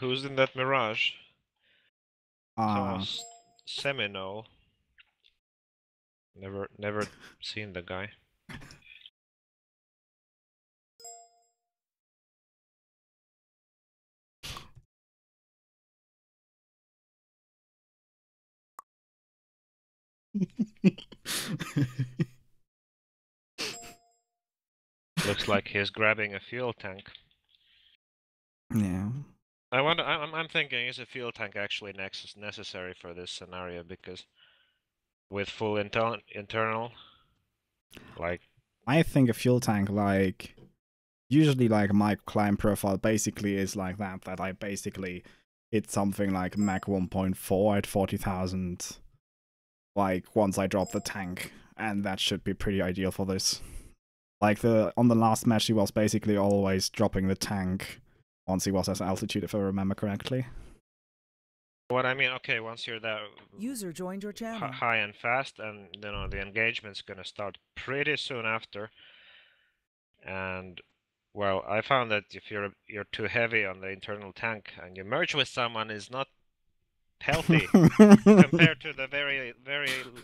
Who's in that Mirage? Ah, Seminole. Never seen the guy. Looks like he's grabbing a fuel tank. yeah. I wonder. I'm thinking, is a fuel tank actually necessary for this scenario? Because with full internal, like, I think a fuel tank, like, usually like my climb profile basically is like that I basically hit something like Mach 1.4 at 40,000, like, once I drop the tank, and that should be pretty ideal for this. Like, on the last match, he was basically always dropping the tank once he was at altitude, if I remember correctly. what I mean, okay, once you're there, User joined your channel. high and fast, and you know the engagement's gonna start pretty soon after. And well, I found that if you're too heavy on the internal tank and you merge with someone is not healthy compared to the very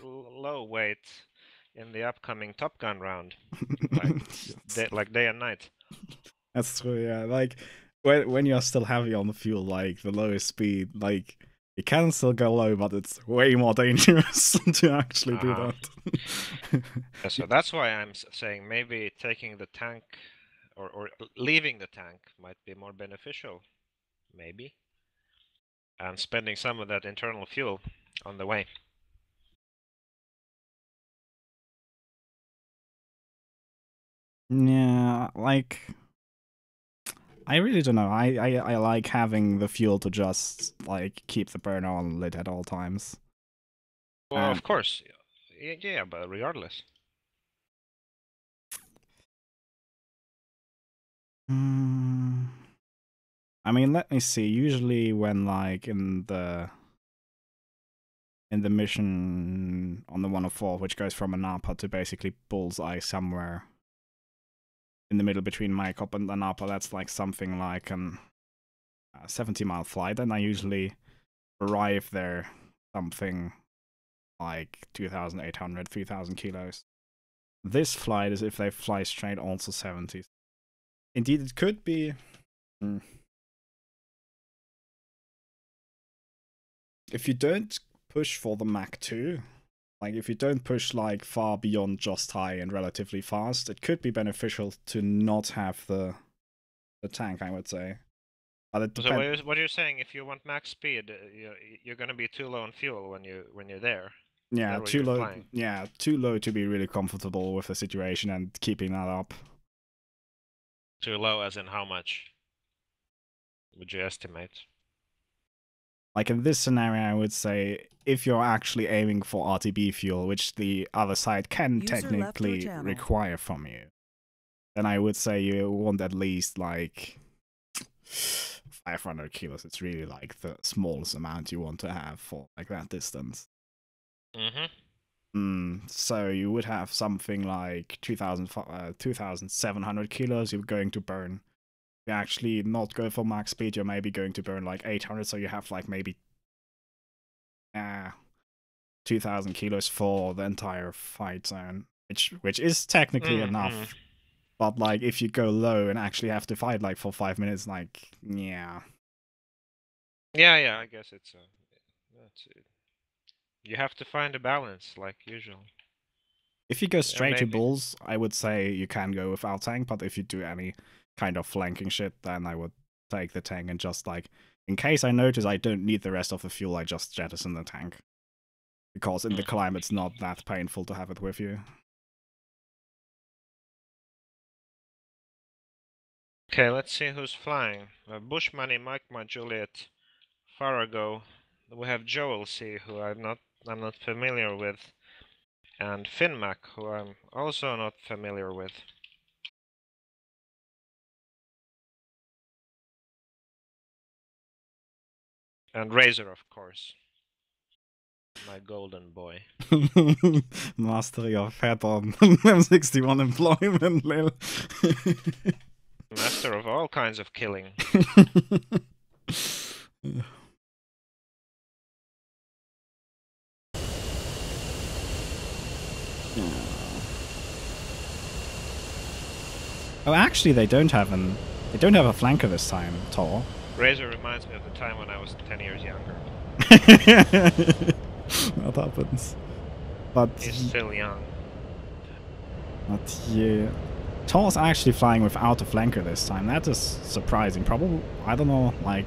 low weight in the upcoming Top Gun round, like day and night. That's true, yeah. Like, when you're still heavy on the fuel, like, the lowest speed, like, you can still go low, but it's way more dangerous to actually do that. So that's why I'm saying maybe taking the tank or leaving the tank might be more beneficial, maybe, and spending some of that internal fuel on the way. Yeah, like, I really don't know. I like having the fuel to just, like, keep the burner on lit at all times. Well, of course. Yeah, but regardless. I mean, let me see. Usually when, like, in the mission on the 104, which goes from Anapa to basically Bullseye somewhere in the middle between Maikop and Anapa, that's like something like an 70-mile flight, and I usually arrive there something like 2,800, 3,000 kilos. This flight is, if they fly straight, also 70s. Indeed, it could be. If you don't push for the Mach 2, like, if you don't push, like, far beyond just high and relatively fast, it could be beneficial to not have the tank, I would say. But it So what you're saying, if you want max speed, you're gonna be too low on fuel when you're there. Yeah, too low. Flying. Yeah, too low to be really comfortable with the situation and keeping that up. Too low as in how much would you estimate? Like, in this scenario, I would say if you're actually aiming for RTB fuel, which the other side can technically require from you, then I would say you want at least, like, 500 kilos. It's really, like, the smallest amount you want to have for, like, that distance. So you would have something like 2,700 kilos you're going to burn. You actually not go for max speed, you're maybe going to burn like 800, so you have like maybe 2,000 kilos for the entire fight zone, which is technically enough. But, like, if you go low and actually have to fight, like, for 5 minutes, like, yeah. Yeah, I guess it's you have to find a balance, like usual. If you go straight to Bulls, I would say you can go without tank, but if you do any kind of flanking shit, then I would take the tank and just, like, in case I notice I don't need the rest of the fuel, I just jettison the tank. Because in the climb, it's not that painful to have it with you. Okay, let's see who's flying. Bushmoney, Mike, Juliet, Farago. We have Joel C, who I'm not familiar with, and Finmac, who I'm also not familiar with. And Razor, of course. My golden boy. Mastery of head on M61 employment, lil. Master of all kinds of killing. Oh, actually, they don't have a flanker this time, TAW. Razor reminds me of the time when I was 10 years younger. That happens. But he's still young. But yeah, TAW's actually flying without a flanker this time. That is surprising. Probably, I don't know. Like,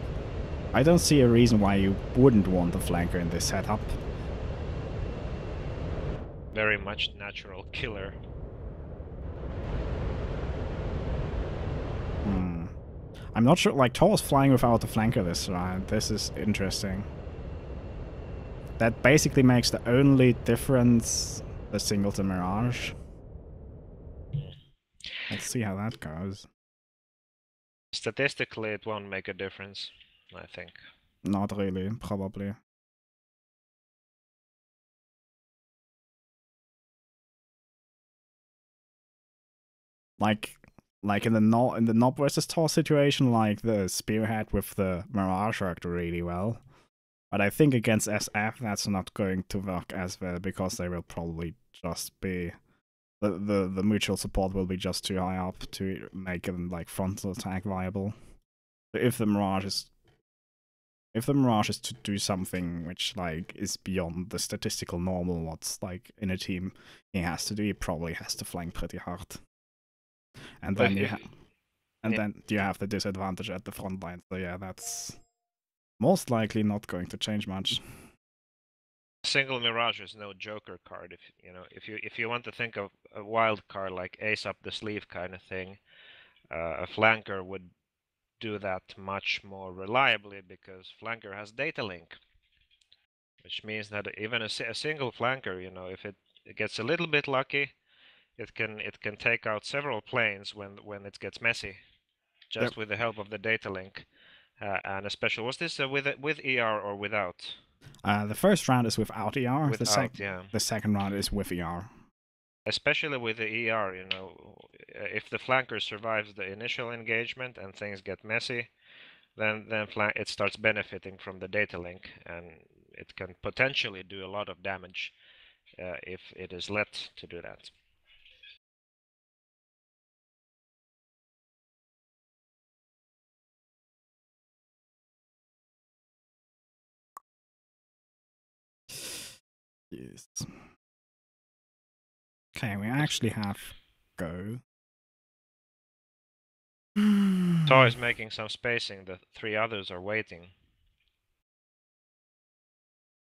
I don't see a reason why you wouldn't want a flanker in this setup. Very much natural killer. I'm not sure, like, TAW's flying without a flanker this round. This is interesting. That basically makes the only difference the singleton Mirage. Let's see how that goes. Statistically, it won't make a difference, I think. Not really, probably. Like in the Nob versus TAW situation, like the Spearhead with the Mirage worked really well. But I think against SF that's not going to work as well because they will probably just be the mutual support will be just too high up to make it like frontal attack viable. So if the Mirage is to do something which like is beyond the statistical normal what's like in a team he has to do, he probably has to flank pretty hard. And then then you have the disadvantage at the front line. So yeah, that's most likely not going to change much. Single Mirage is no Joker card. If you want to think of a wild card like Ace up the sleeve kind of thing, a flanker would do that much more reliably because flanker has data link, which means that even a single flanker, if it gets a little bit lucky, it can take out several planes when it gets messy, just with the help of the data link. And especially, was this with ER or without? The first round is without ER. Yeah. The second round is with ER. Especially with the ER, if the flanker survives the initial engagement and things get messy, then it starts benefiting from the data link, and it can potentially do a lot of damage if it is let to do that. Yes. Okay, we actually have go. TAW is making some spacing. The three others are waiting.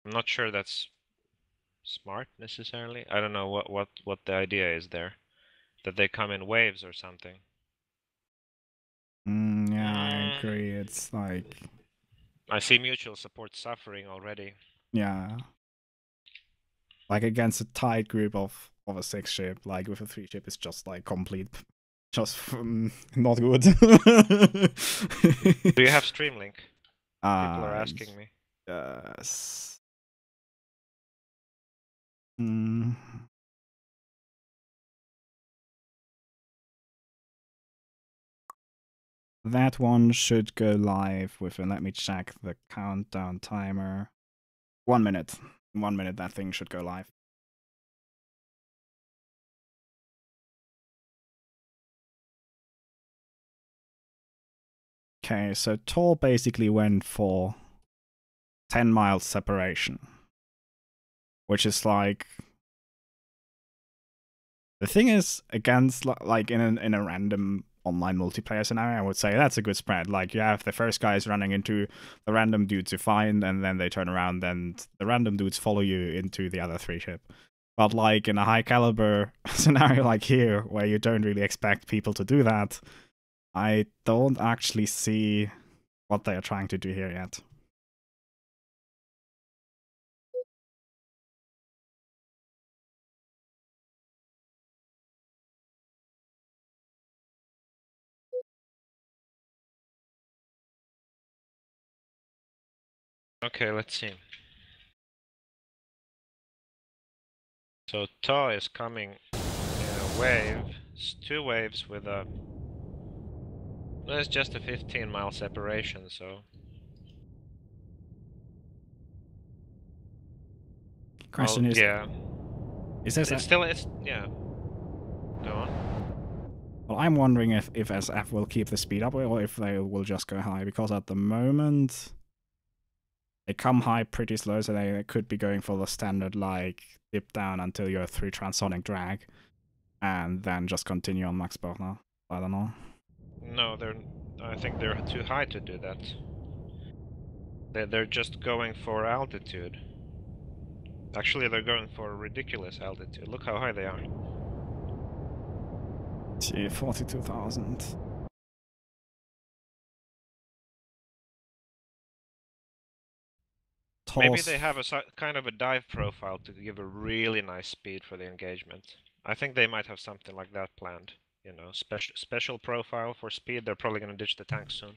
I'm not sure that's smart necessarily. I don't know what the idea is there. That they come in waves or something. Yeah, I agree. It's like I see mutual support suffering already. Yeah. Like against a tight group of a 6 ship, like with a 3 ship, it's just like complete, just not good. Do you have Streamlink? People are asking me. Yes. That one should go live within, let me check the countdown timer. 1 minute. 1 minute, that thing should go live. Okay, so TAW basically went for 10 miles separation. Which is like... The thing is, against, like, in a random online multiplayer scenario, I would say that's a good spread. Like, you have the first guys running into the random dudes you find, and then they turn around and the random dudes follow you into the other 3 ship. But, like, in a high caliber scenario like here, where you don't really expect people to do that, I don't actually see what they are trying to do here yet. Okay, let's see. So TAW is coming in a wave. It's 2 waves with a... Well, it's just a 15-mile separation, so... Question Well, is, yeah. is this It's still, it's, yeah. Go on. well, I'm wondering if SF will keep the speed up or if they will just go high, because at the moment they come high pretty slow, so they could be going for the standard, like, dip down until you're 3 transonic drag, and then just continue on max partner. I don't know. No, I think they're too high to do that. They're just going for altitude. Actually, they're going for a ridiculous altitude. Look how high they are. Gee, 42,000. Maybe they have a kind of a dive profile to give a really nice speed for the engagement. I think they might have something like that planned. You know, special profile for speed. They're probably going to ditch the tank soon.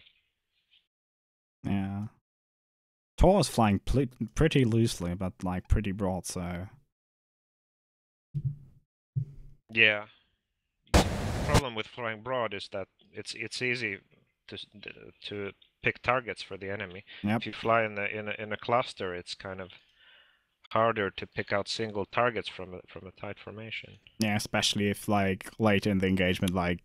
Yeah. TAW is flying pretty loosely, but like pretty broad, so. Yeah. The problem with flying broad is that it's easy to pick targets for the enemy. Yep. If you fly in a cluster, it's kind of harder to pick out single targets from a tight formation. Yeah, especially if like late in the engagement, like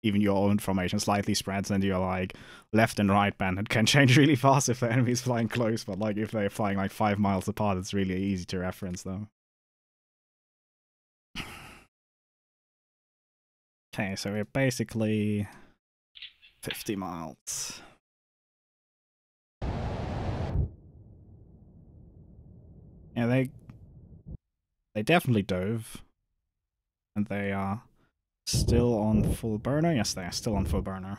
even your own formation slightly spreads and you're like left and right band, it can change really fast if the enemy's flying close, but like if they're flying like 5 miles apart, it's really easy to reference them. Okay, so we're basically 50 miles. Yeah, they definitely dove. And they are still on full burner. Yes, they are still on full burner.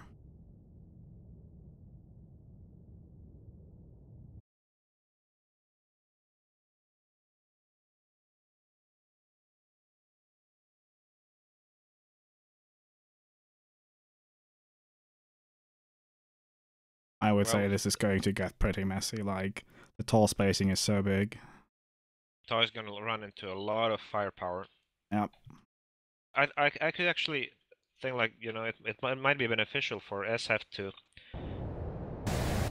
I would say this is going to get pretty messy, like, the tall spacing is so big. TAW is going to run into a lot of firepower. Yep. I could actually think, like, you know, it might be beneficial for SF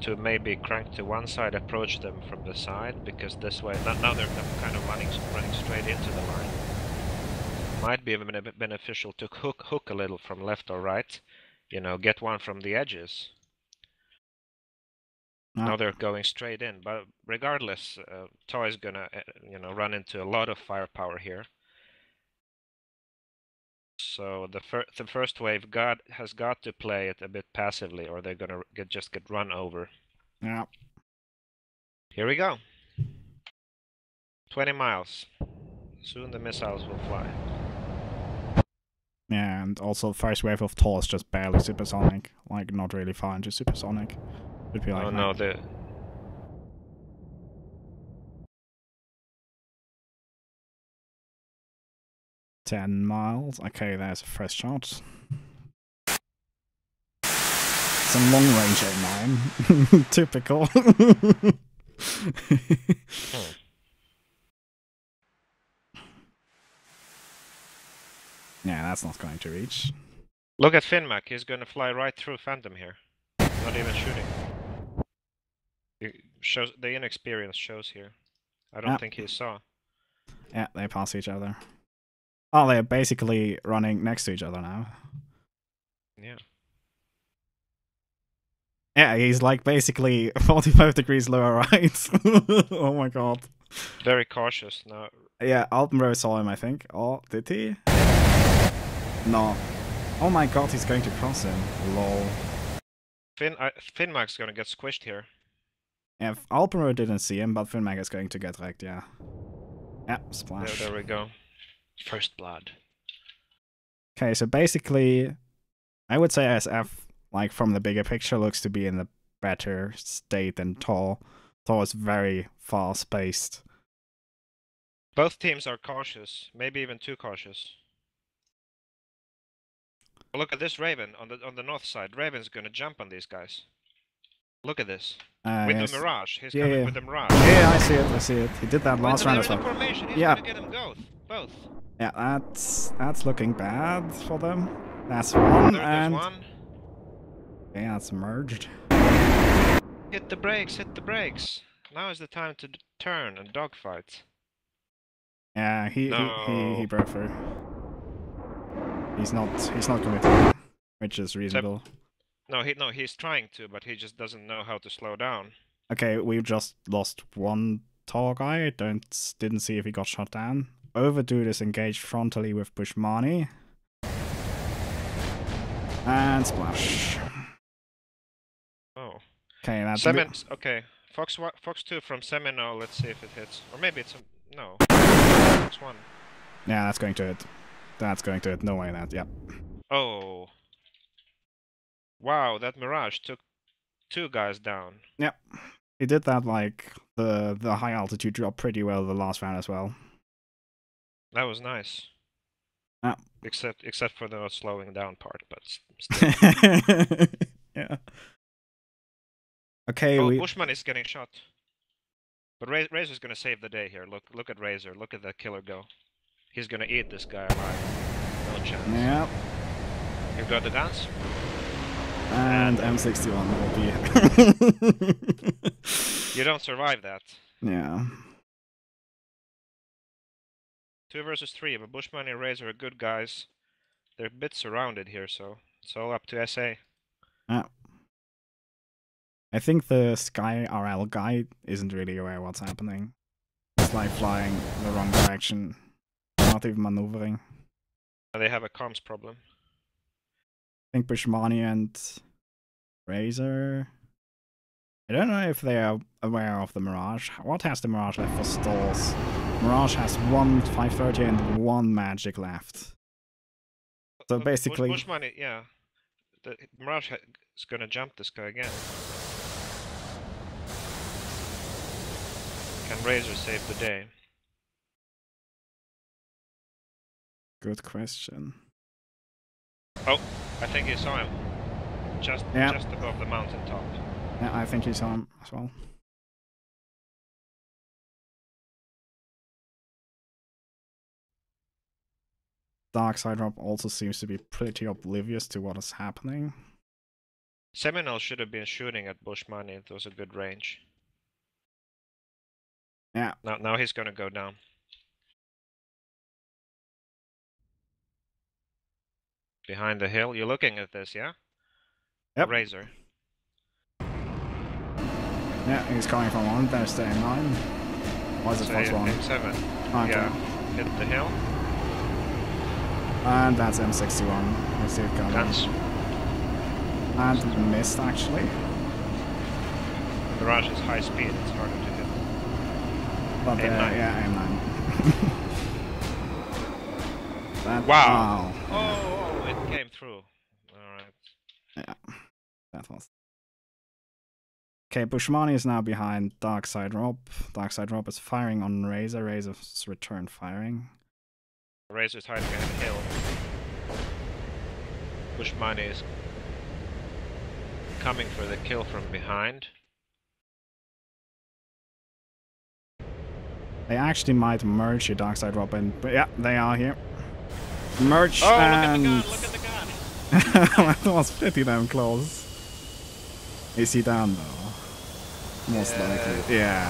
to maybe crank to one side, approach them from the side, because this way, now they're kind of running straight into the line. Might be beneficial to hook a little from left or right, you know, get one from the edges. Now they're going straight in, but regardless, TAW is gonna, you know, run into a lot of firepower here. So the first wave has got to play it a bit passively, or they're gonna just get run over. Yeah. Here we go. 20 miles. Soon the missiles will fly. Yeah, and also first wave of TAW is just barely supersonic, like not really far into supersonic. It'd be like, oh no, the 10 miles. Okay, there's a first shot. It's a long range A9. Typical. Yeah, that's not going to reach. Look at Finmac, he's gonna fly right through Phantom here. Not even shooting. Shows the inexperience shows here. I don't think he saw. Yeah, they pass each other. Oh, they're basically running next to each other now. Yeah. Yeah, he's like basically 45 degrees lower right. Oh my god. Very cautious now. Yeah, Alpenbro saw him, I think. Oh, did he? No. Oh my god, he's going to cross him. Lol. Finmac's gonna get squished here. Yeah, Alpenbro didn't see him, but Finmac is going to get wrecked, yeah. Yeah, splash. There we go. First blood. Okay, so basically, I would say SF, like from the bigger picture, looks to be in the better state than TAW. TAW is very fast-paced. Both teams are cautious, maybe even too cautious. Look at this Raven on the north side. Raven's gonna jump on these guys. Look at this. With Yes. the Mirage. He's Yeah, coming yeah. with the Mirage. Yeah, I see it, I see it. He did that last round as well. Formation. He's Yeah. gonna get them both. Yeah, that's looking bad for them. That's one, There's and... one. Yeah, it's merged. Hit the brakes, hit the brakes. Now is the time to turn and dogfight. Yeah, he No. broke through. He's not committing, which is reasonable. No, he's trying to, but he just doesn't know how to slow down. Okay, we just lost one tall guy. I didn't see if he got shot down. Overdude is engaged frontally with Bushmani. And splash. Oh. Okay, that's Okay. Fox 2 from Seminole, let's see if it hits. Or maybe it's a... No. Fox 1. Yeah, that's going to hit. That's going to hit. No way that, yep. Oh. Wow, that Mirage took 2 guys down. Yep. He did that, like, the high altitude drop pretty well the last round as well. That was nice. Yeah. Except for the slowing down part, but still. Yeah. Okay, Oh, Bushman is getting shot. But Razor's gonna save the day here. Look at Razor. Look at that killer go. He's gonna eat this guy alive. No chance. Yeah. You got the dance? And M61 will be... You don't survive that. Yeah. 2 versus 3, but Bushman and Razor are good guys. They're a bit surrounded here, so it's all up to SA. Yeah. I think the Sky RL guy isn't really aware what's happening. He's like flying the wrong direction, not even maneuvering. They have a comms problem. I think Bushmani and Razor... I don't know if they are aware of the Mirage. What has the Mirage left for stalls? Mirage has 1 530 and 1 magic left. So basically... Bushman, yeah. The Mirage is gonna jump this guy again. Can Razor save the day? Good question. Oh, I think he saw him. Just above the mountaintop. Yeah, I think he saw him as well. Dark Side Drop also seems to be pretty oblivious to what is happening. Seminole should have been shooting at Bushmani. It was a good range. Yeah. Now he's gonna go down. Behind the hill. You're looking at this, yeah? Yep. Razor. Yeah, he's coming from 1. There's the M9. Why is it Fox 1? M7. Okay. Yeah. Hit the hill. And that's M61. Let's see it coming. Guns. And missed, actually. Mirage is high speed. It's harder to hit. But M9. yeah, M9. That, wow. Oh, it came through. Alright. Yeah, that was... Okay, Bushmani is now behind Dark Side Rob. Dark Side Rob is firing on Razor. Razor's return firing. Razor's hiding behind the hill. Bushmani is coming for the kill from behind. They actually might merge here, Dark Side Rob, but yeah, they are here. Merge oh, and... look at the gun! That was pretty damn close. Is he down though? Most likely. Yeah,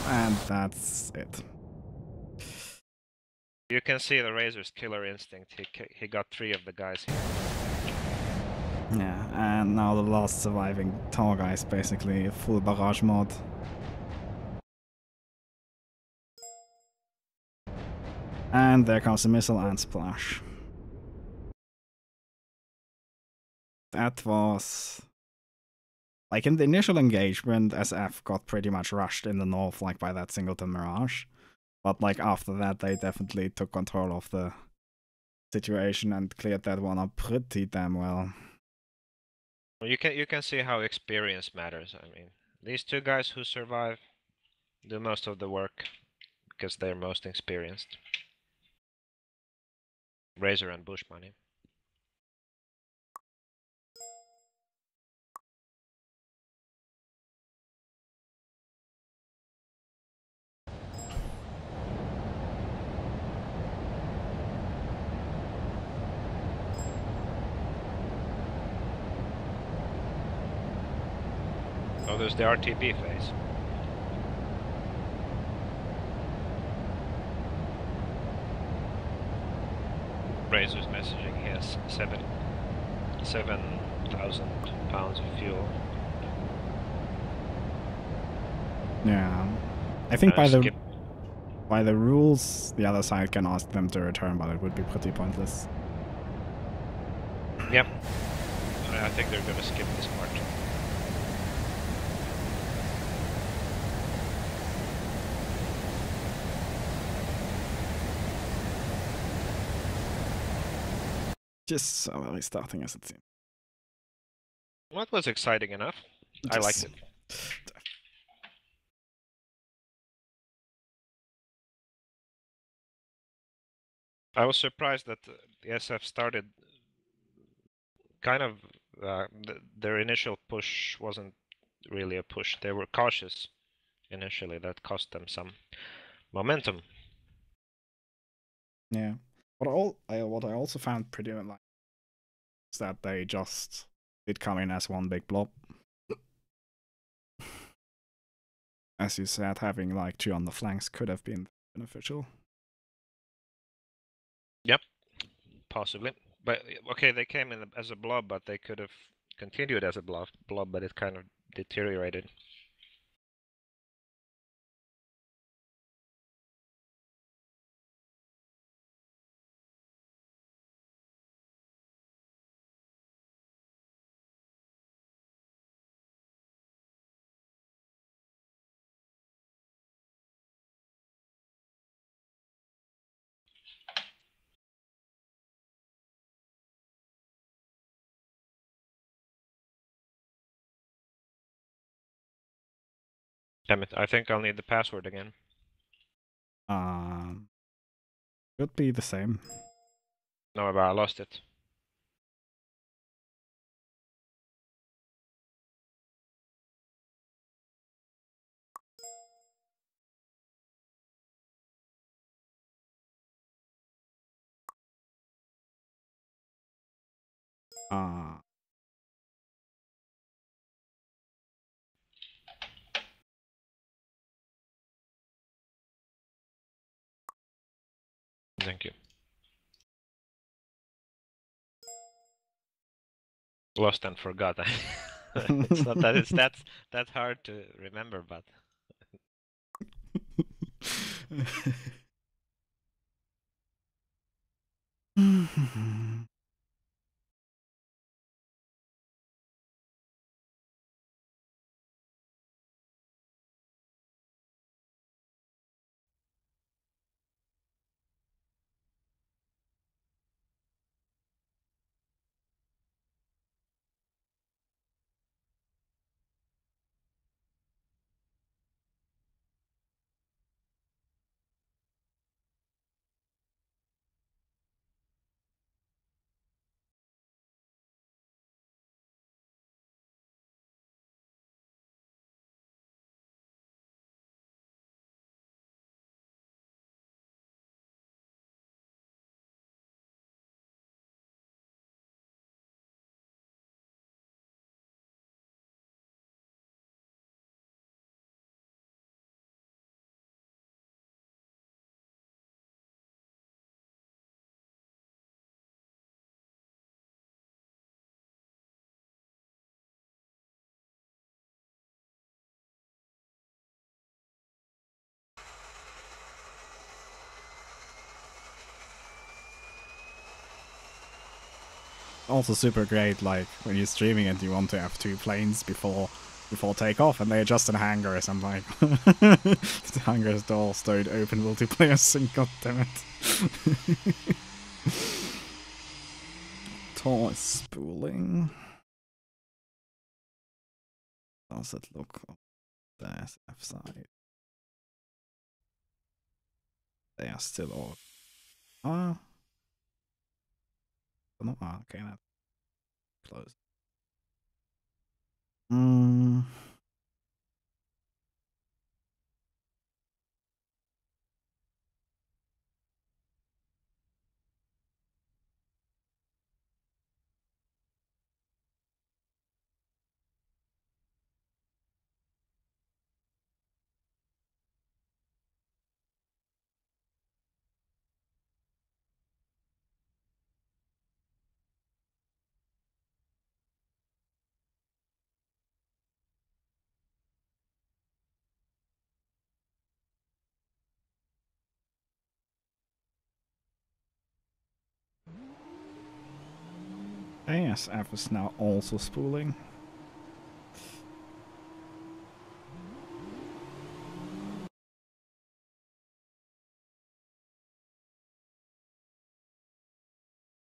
and that's it. You can see the Razor's killer instinct. He got 3 of the guys here. Yeah, and now the last surviving TAW guy is basically full barrage mode. And there comes the missile and splash. That was... Like in the initial engagement, SF got pretty much rushed in the north, like by that Singleton Mirage. But like after that, they definitely took control of the situation and cleared that one up pretty damn well. Well, you can see how experience matters. I mean, these 2 guys who survive do most of the work because they're most experienced. Razor and Bushmani. Oh, there's the RTB phase. Razor's messaging he has 7,000 pounds of fuel. Yeah. I think by Skip. the rules, the other side can ask them to return, but it would be pretty pointless. Yep. I think they're gonna skip this part. Just so early starting as it seems. Well, it was exciting enough. I liked it. I was surprised that the SF started kind of their initial push wasn't really a push. They were cautious initially. That cost them some momentum. Yeah. What I also found pretty like is that they just did come in as one big blob. As you said, having like 2 on the flanks could have been beneficial. Yep, possibly. But okay, they came in as a blob, but they could have continued as a blob, but it kind of deteriorated. Damn it, I think I'll need the password again. Could be the same. No, but I lost it. Thank you. Lost and forgot. It's not that it's that hard to remember, but also super great, like when you're streaming and you want to have 2 planes before takeoff, and they're just in hangars. I'm like, the hangars doors don't open multiplayer sync. God damn it! TAW is spooling. Does it look on the SF side? They are still all. No, okay, that's close. ASF is now also spooling.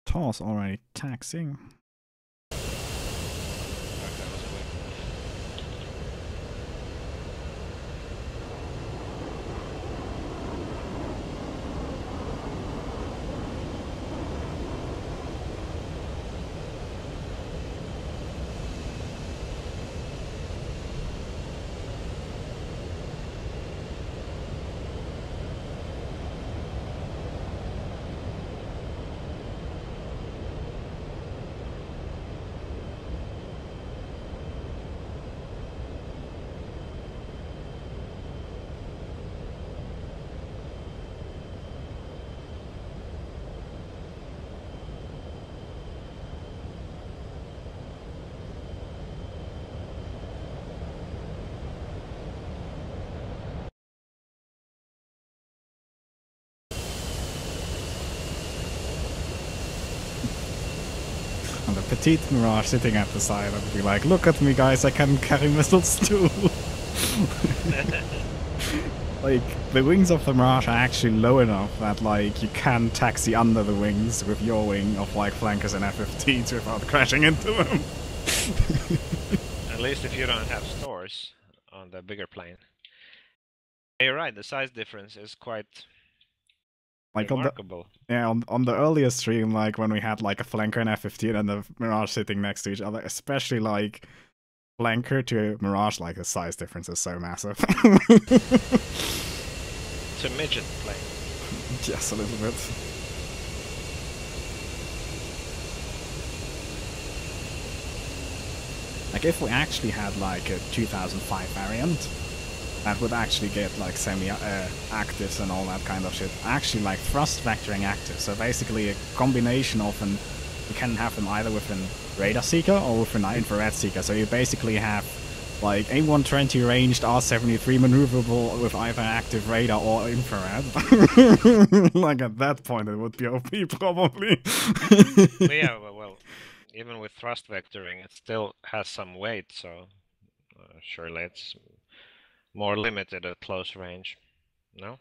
TAW's already taxing. And the petite Mirage sitting at the side and be like, look at me guys, I can carry missiles too. Like, the wings of the Mirage are actually low enough that, like, you can taxi under the wings with your wing of, like, flankers and F-15s without crashing into them. At least if you don't have stores on the bigger plane. You're right, the size difference is quite Like remarkable. on the earlier stream, like, when we had, like, a flanker and F-15 and the Mirage sitting next to each other, especially, like, flanker to Mirage, like, the size difference is so massive. It's a midget plane. Yes, a little bit. Like, if we actually had, like, a 2005 variant, that would actually get, like, semi-actives and all that kind of shit. Actually, like, thrust vectoring active. So basically a combination of an... You can have them either with an radar seeker or with an infrared seeker. So you basically have, like, A120 ranged R73 maneuverable with either active radar or infrared. Like, at that point it would be OP, probably. But yeah, well, even with thrust vectoring, it still has some weight, so surely it's more limited at close range. No?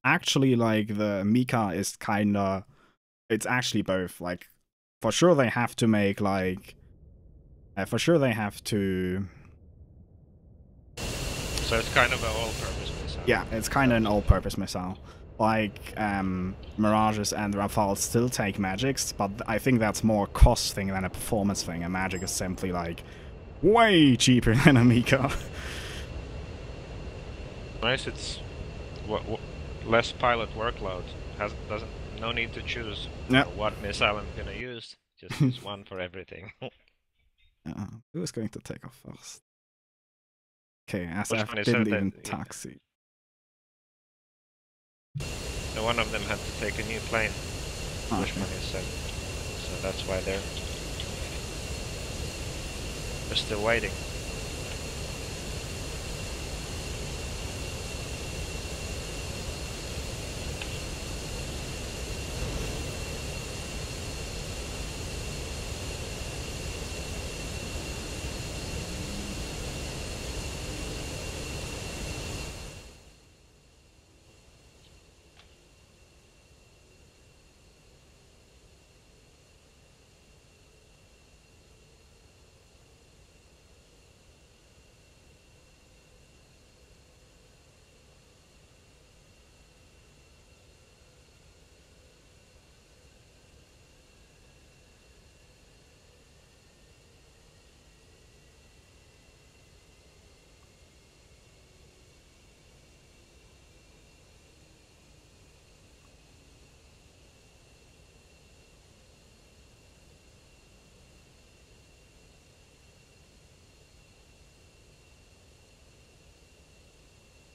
Actually, like, the Mika is kinda... It's actually both. Like, for sure they have to make, like... for sure they have to... So it's kind of an all-purpose missile. Yeah, it's kind of an all-purpose missile. Like, Mirages and Rafales still take magics, but I think that's more a cost thing than a performance thing. A magic is simply, like, way cheaper than a Mika. Nice, it's less pilot workload. No need to choose what missile I'm gonna use. Just use one for everything. Who is going to take off first? Okay, SF Which didn't even taxi. So one of them had to take a new plane. Which one is said? So that's why they're still waiting.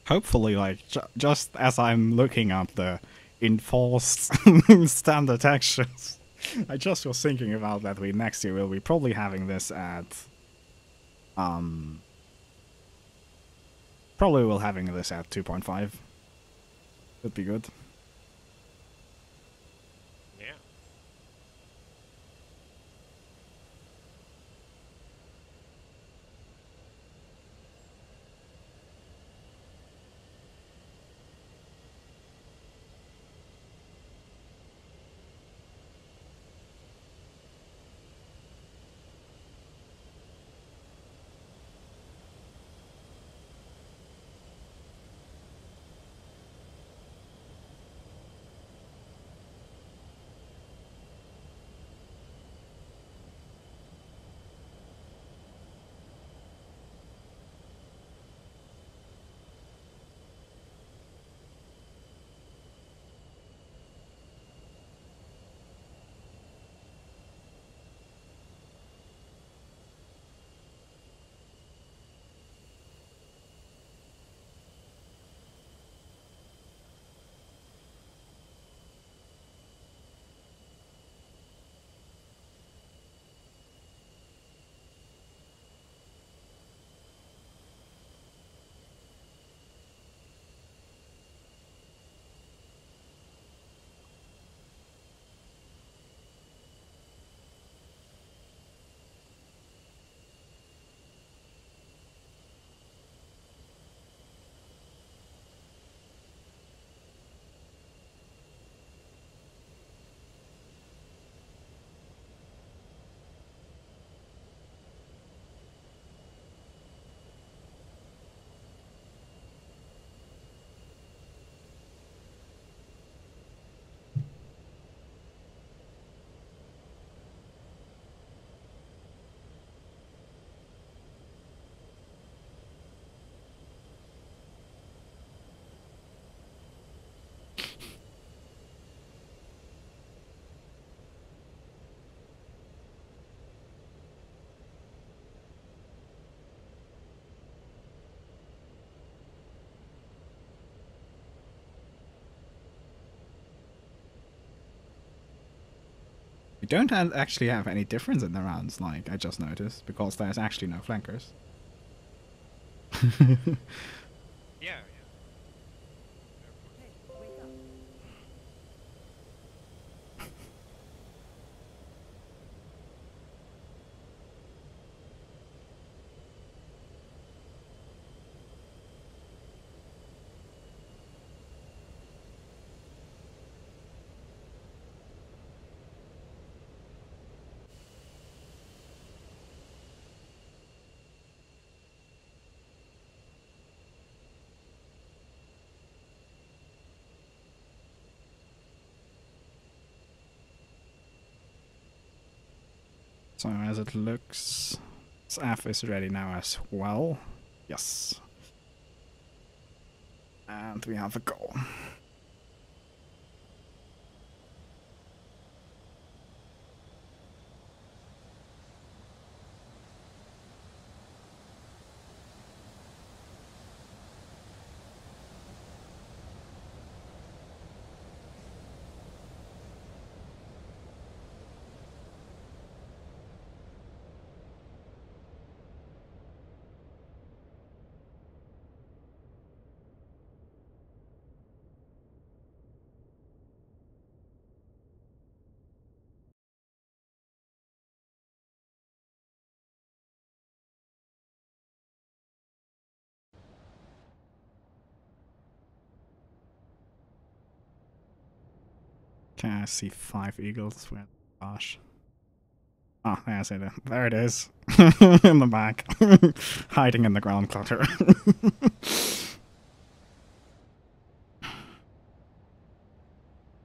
Hopefully, like, just as I'm looking at the enforced standard actions, I just was thinking about that next year we'll be probably having this at... Probably we'll having this at 2.5. Would be good. Yeah. We don't actually have any difference in the rounds, like I just noticed, because there's actually no flankers. Yeah, yeah. Hey, wake up. So as it looks, F is ready now as well. Yes. And we have a goal. Okay, I see 5 eagles. Where? Gosh. Oh, there's it. There it is. In the back. Hiding in the ground clutter.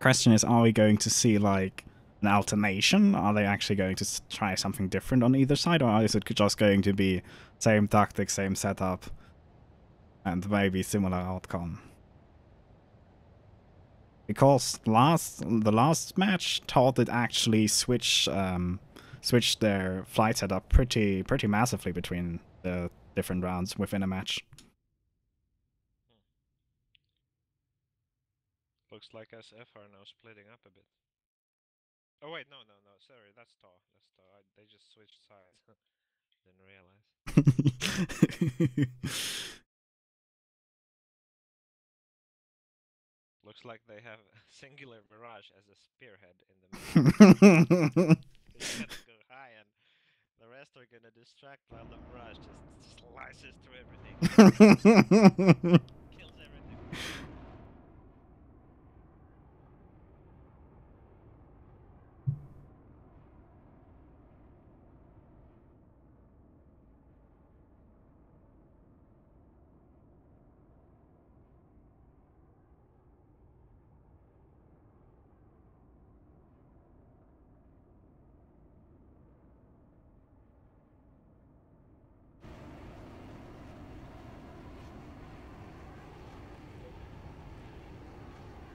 Question is, are we going to see like an alternation? Are they actually going to try something different on either side, or is it just going to be same tactics, same setup, and maybe similar outcome? Because the last match, TAW did actually switch their flight setup pretty massively between the different rounds within a match. Looks like SF are now splitting up a bit. Oh wait, no, sorry, that's TAW. That's TAW. They just switched sides. Didn't realize. Looks like they have singular Mirage as a spearhead in the middle. It's gonna go high, and the rest are gonna distract while the Mirage just slices through everything. Kills everything.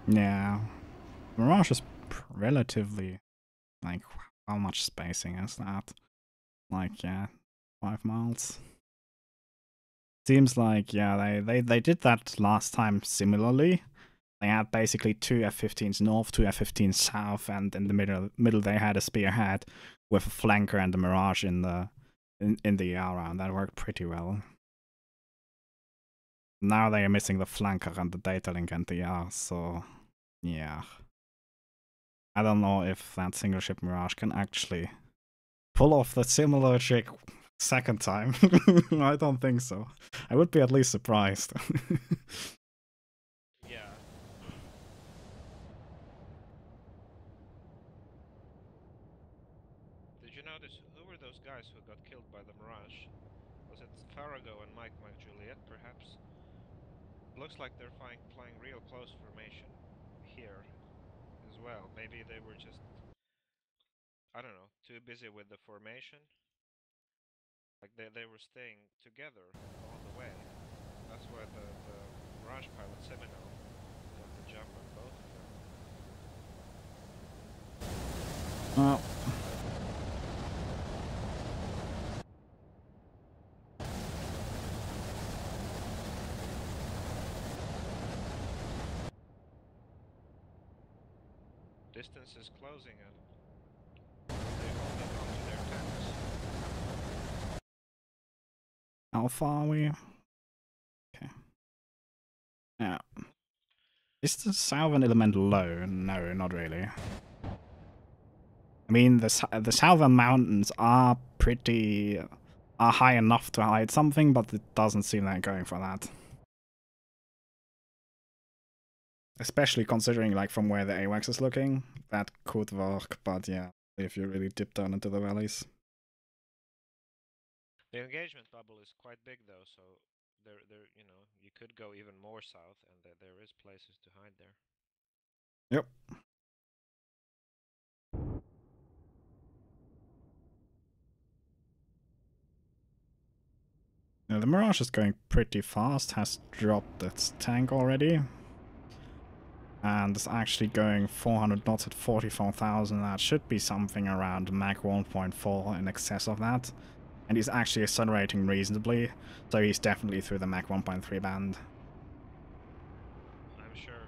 Yeah, Mirage is relatively like, how much spacing is that? Like, yeah, 5 miles. Seems like, yeah, they did that last time similarly. They had basically 2 F-15s north, 2 F-15s south, and in the middle they had a spearhead with a flanker and a Mirage in the ER round. That worked pretty well. Now they are missing the flanker and the data link and the ER, so yeah. I don't know if that single ship Mirage can actually pull off the similar trick second time. I don't think so. I would be at least surprised. Yeah. Did you notice who were those guys who got killed by the Mirage? Was it Farrago and Mike Juliet, perhaps? Looks like they're flying real close formation here as well. Maybe they were just, I don't know, too busy with the formation. Like they were staying together all the way. That's why the Mirage pilot Seminole got the jump on both of them. Well, Distance is closing, and How far are we? Okay. Yeah. Is the southern element low? No, not really. I mean, the southern mountains are high enough to hide something, but it doesn't seem like going for that. Especially considering, like, from where the AWACS is looking, that could work, but yeah, if you really dip down into the valleys. The engagement bubble is quite big though, so you know, you could go even more south, and there is places to hide there. Yep. Now, the Mirage is going pretty fast, has dropped its tank already. And it's actually going 400 knots at 44,000. That should be something around Mach 1.4 in excess of that. And he's actually accelerating reasonably, so he's definitely through the Mach 1.3 band. I'm sure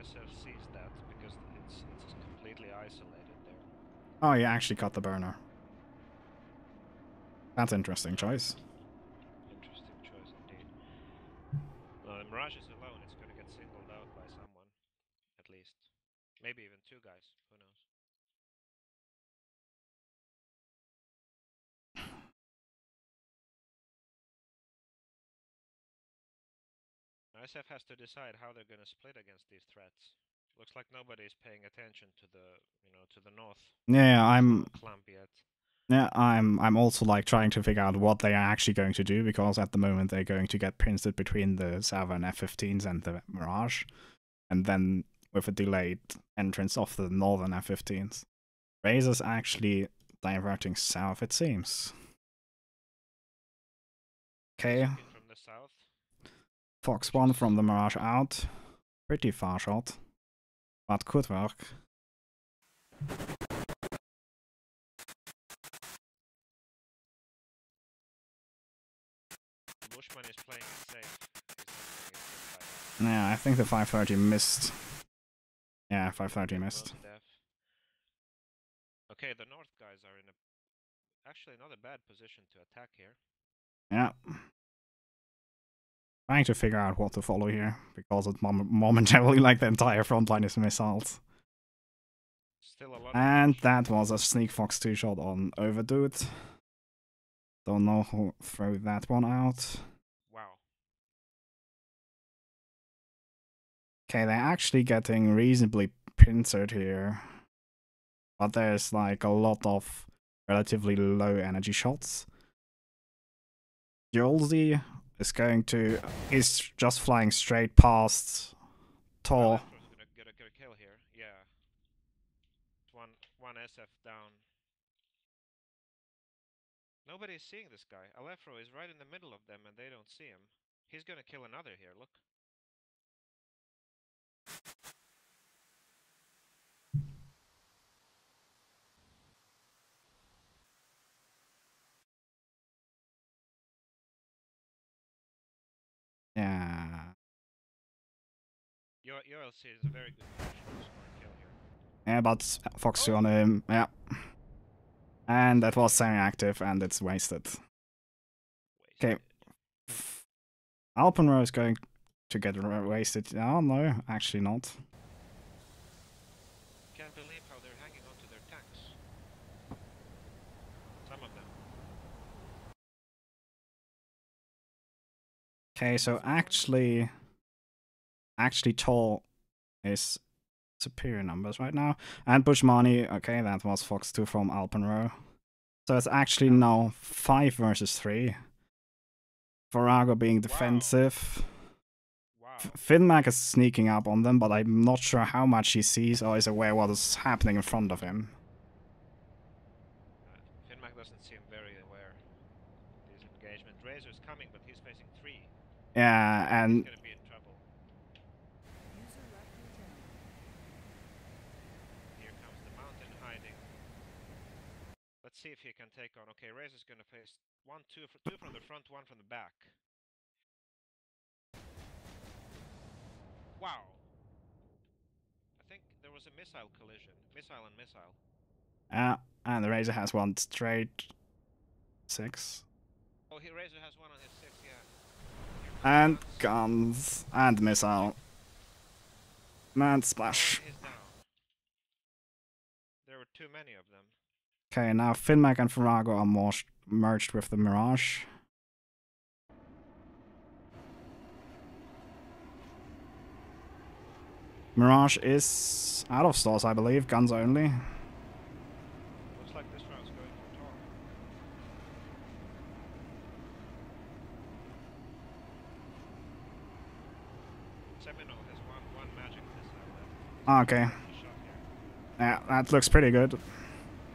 SF sees that because it's completely isolated there. Oh, he actually got the burner. That's an interesting choice. Interesting choice indeed. The Mirage is alone, it's gonna get singled out by someone, at least. Maybe even two guys, who knows. SF has to decide how they're gonna split against these threats. Looks like nobody's paying attention to the, you know, to the north. Yeah, I'm clump yet. Yeah, I'm also like trying to figure out what they are actually going to do, because at the moment they're going to get pinched between the Southern F-15s and the Mirage, and then with a delayed entrance of the Northern F-15s. Razor's actually diverting south, it seems. Okay, From the south. Fox 1 from the Mirage out. Pretty far shot, but could work. Bushman is playing it safe. Yeah, I think the 530 missed. Yeah, 530 missed. Okay, the north guys are in actually not a bad position to attack here. Yeah. Trying to figure out what to follow here, because it momentarily, like, the entire front line is missiles. Still a lot and that was a Sneak Fox 2 shot on Overdude. Don't know who threw that one out. Wow. Okay, they're actually getting reasonably pincered here. But there's like a lot of relatively low energy shots. Yolzi is just flying straight past TAW. Gonna get a kill here. Yeah. One SF down. Nobody's seeing this guy. Alefro is right in the middle of them and they don't see him. He's gonna kill another here, look. Yeah. Your LC is a very good position to score a kill here. Yeah, but Foxy on him, yeah. And that was semi-active and it's wasted. Okay. Alpenrow is going to get wasted. Oh no, actually not. Can't believe how they're hanging onto their tanks. Some of them. Okay, so actually TAW is superior numbers right now. And Bushmani, okay, that was Fox 2 from Alpenrow. So it's actually now 5 versus 3. Virago being defensive. Wow. Finmac is sneaking up on them, but I'm not sure how much he sees or is aware what is happening in front of him. Finmac doesn't seem very aware of this engagement. Razor's coming, but he's facing 3. Yeah, and he's gonna be in trouble. Here comes the mountain hiding. Let's see if he can take on. Okay, Razor's gonna face two from the front, 1 from the back. Wow. I think there was a missile collision. Missile and missile. and the Razor has one straight 6. Oh, he Razor has one on his 6, yeah. And guns. And missile. And Oh, splash. and he's down. There were too many of them. Okay, now Finmac and Farrago are merged with the Mirage. Mirage is out of stores, I believe. Guns only. Looks like this round's going for TAW. Seminole has one magic missile left. Okay. He's shot here. Yeah, that looks pretty good.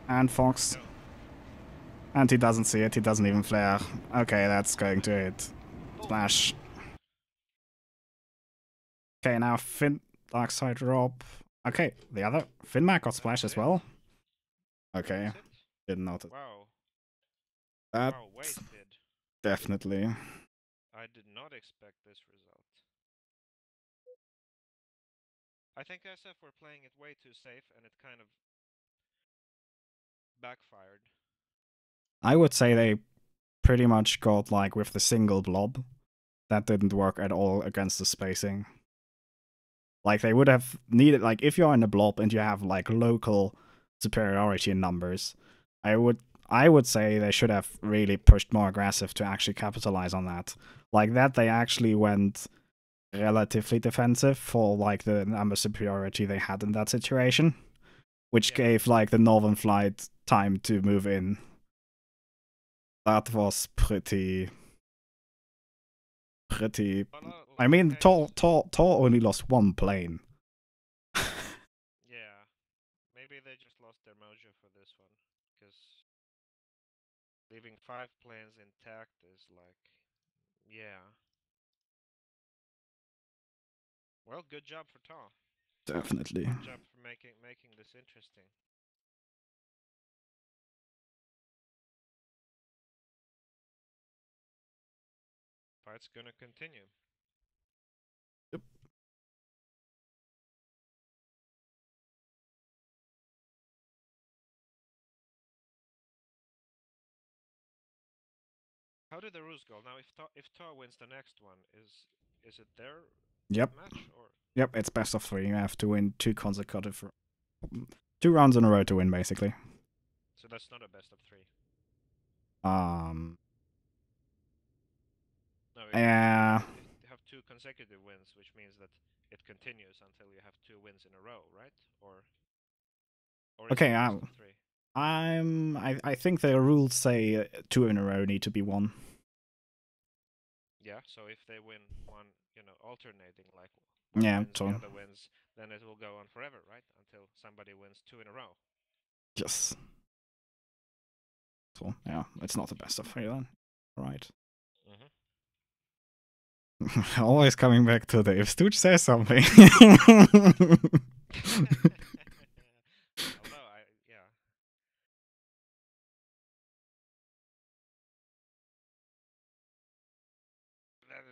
And Fox. No. And he doesn't see it. He doesn't even flare. Okay, that's going to hit. Splash. Okay, now Fin... Dark Side drop. Okay, the other... Finmac got splash as well. Okay, That's it? didn't notice. Wow. That Wow, wasted. definitely. I did not expect this result. I think SF were playing it way too safe and it kind of backfired. I would say they pretty much got like with the single blob. That didn't work at all against the spacing. Like they would have needed, like if you're in a blob and you have like local superiority in numbers, I would say they should have really pushed more aggressive to actually capitalize on that. Like that they actually went relatively defensive for like the number superiority they had in that situation, which Yeah. gave like the Northern Flight time to move in. That was pretty. I mean, okay, Tor only lost one plane. yeah. Maybe they just lost their mojo for this one. Because leaving 5 planes intact is like... Yeah. Well, good job for TAW. Definitely. Good job for making this interesting. Fight's gonna continue. Yep. How did the rules go? Now, if TAW wins the next one, is it their Yep. match or? Yep, it's best of 3. You have to win 2 rounds in a row to win, basically. So that's not a best of 3. No, Yeah. if you have 2 consecutive wins, which means that it continues until you have 2 wins in a row, right? Or is Okay, it best of 3? I think the rules say 2 in a row need to be won. Yeah. So if they win one, alternating like Yeah, wins, so the other wins, then it will go on forever, right? Until somebody wins 2 in a row. yes. So yeah, it's not the best of 3 then. Right. Mm-hmm. Always coming back to the if Stooge says something. Although yeah.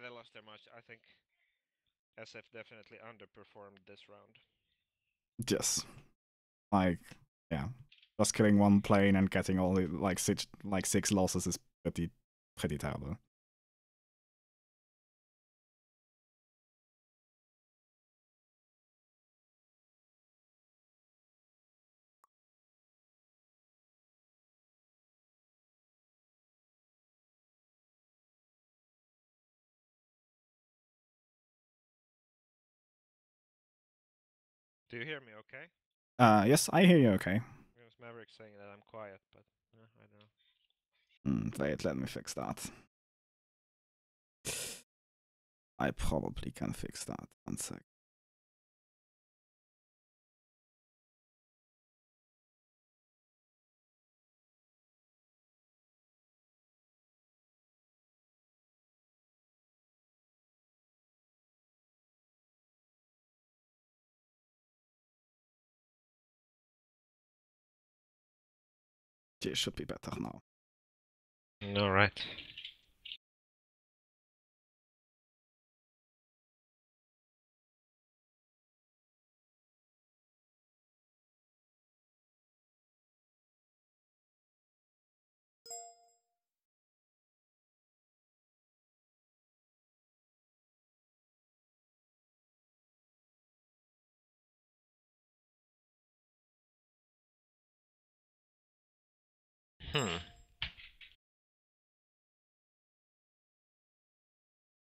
They lost their match. I think SF definitely underperformed this round. Yes. Like, yeah. Just killing one plane and getting all the, like 6 losses is pretty terrible. Do you hear me okay? Yes, I hear you okay. It was Maverick saying that I'm quiet, but I don't know. Wait, let me fix that. I probably can fix that. 1 sec. It should be better now. All right. Hmm.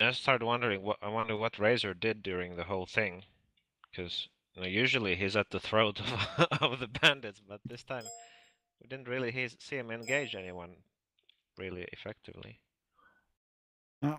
I started wondering what I wonder what Razor did during the whole thing, because usually he's at the throat of, of the bandits, but this time we didn't really see him engage anyone really effectively. Yeah.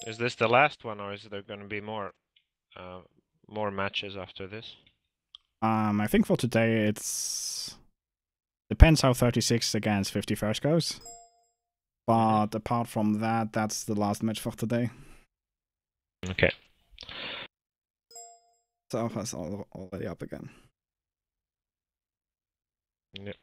Is this the last one, or is there going to be more matches after this? I think for today it's depends how 36 against 51st goes. But apart from that, that's the last match for today. Okay. So Alpha's already up again. Yep.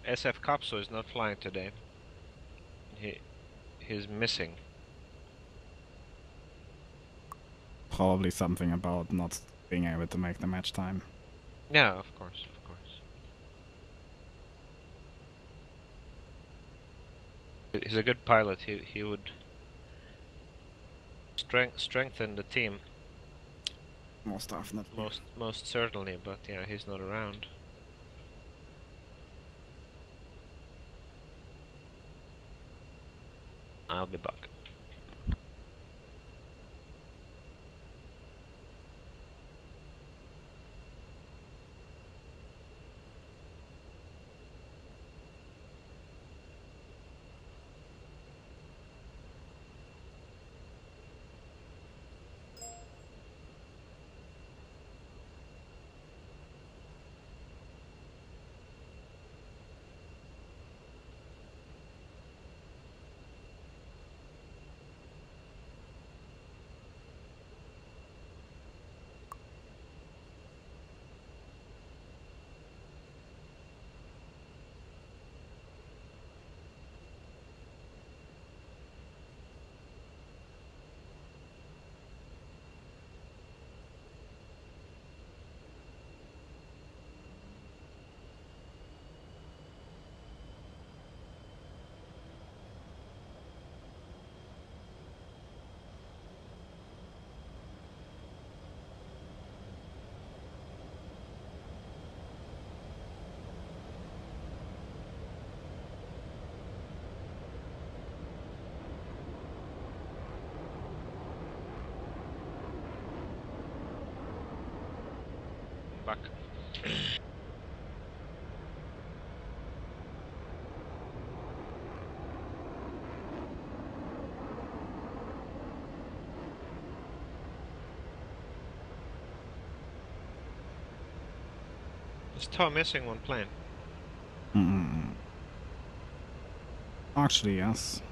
SF Capso is not flying today. He's missing. Probably something about not being able to make the match time. Yeah, of course, of course. He's a good pilot. He would strengthen the team Most definitely. most certainly, but yeah, he's not around. I'll be back. Back. Is TAW missing one plane? Actually, yes.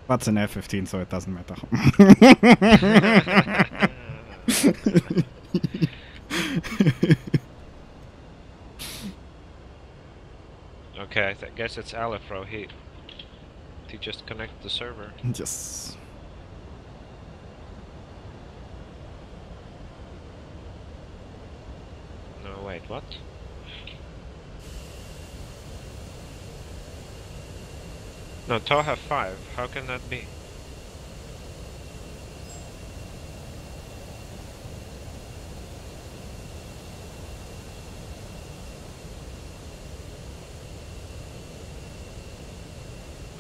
But it's an F-15, so it doesn't matter. Okay, I guess it's Alifro. He just connected the server. Yes. No, wait, what? No, TAW have 5. How can that be?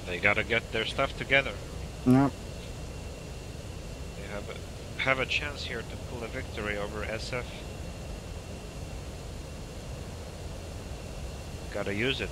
They gotta get their stuff together. Yep. They have a chance here to pull a victory over SF. Gotta use it.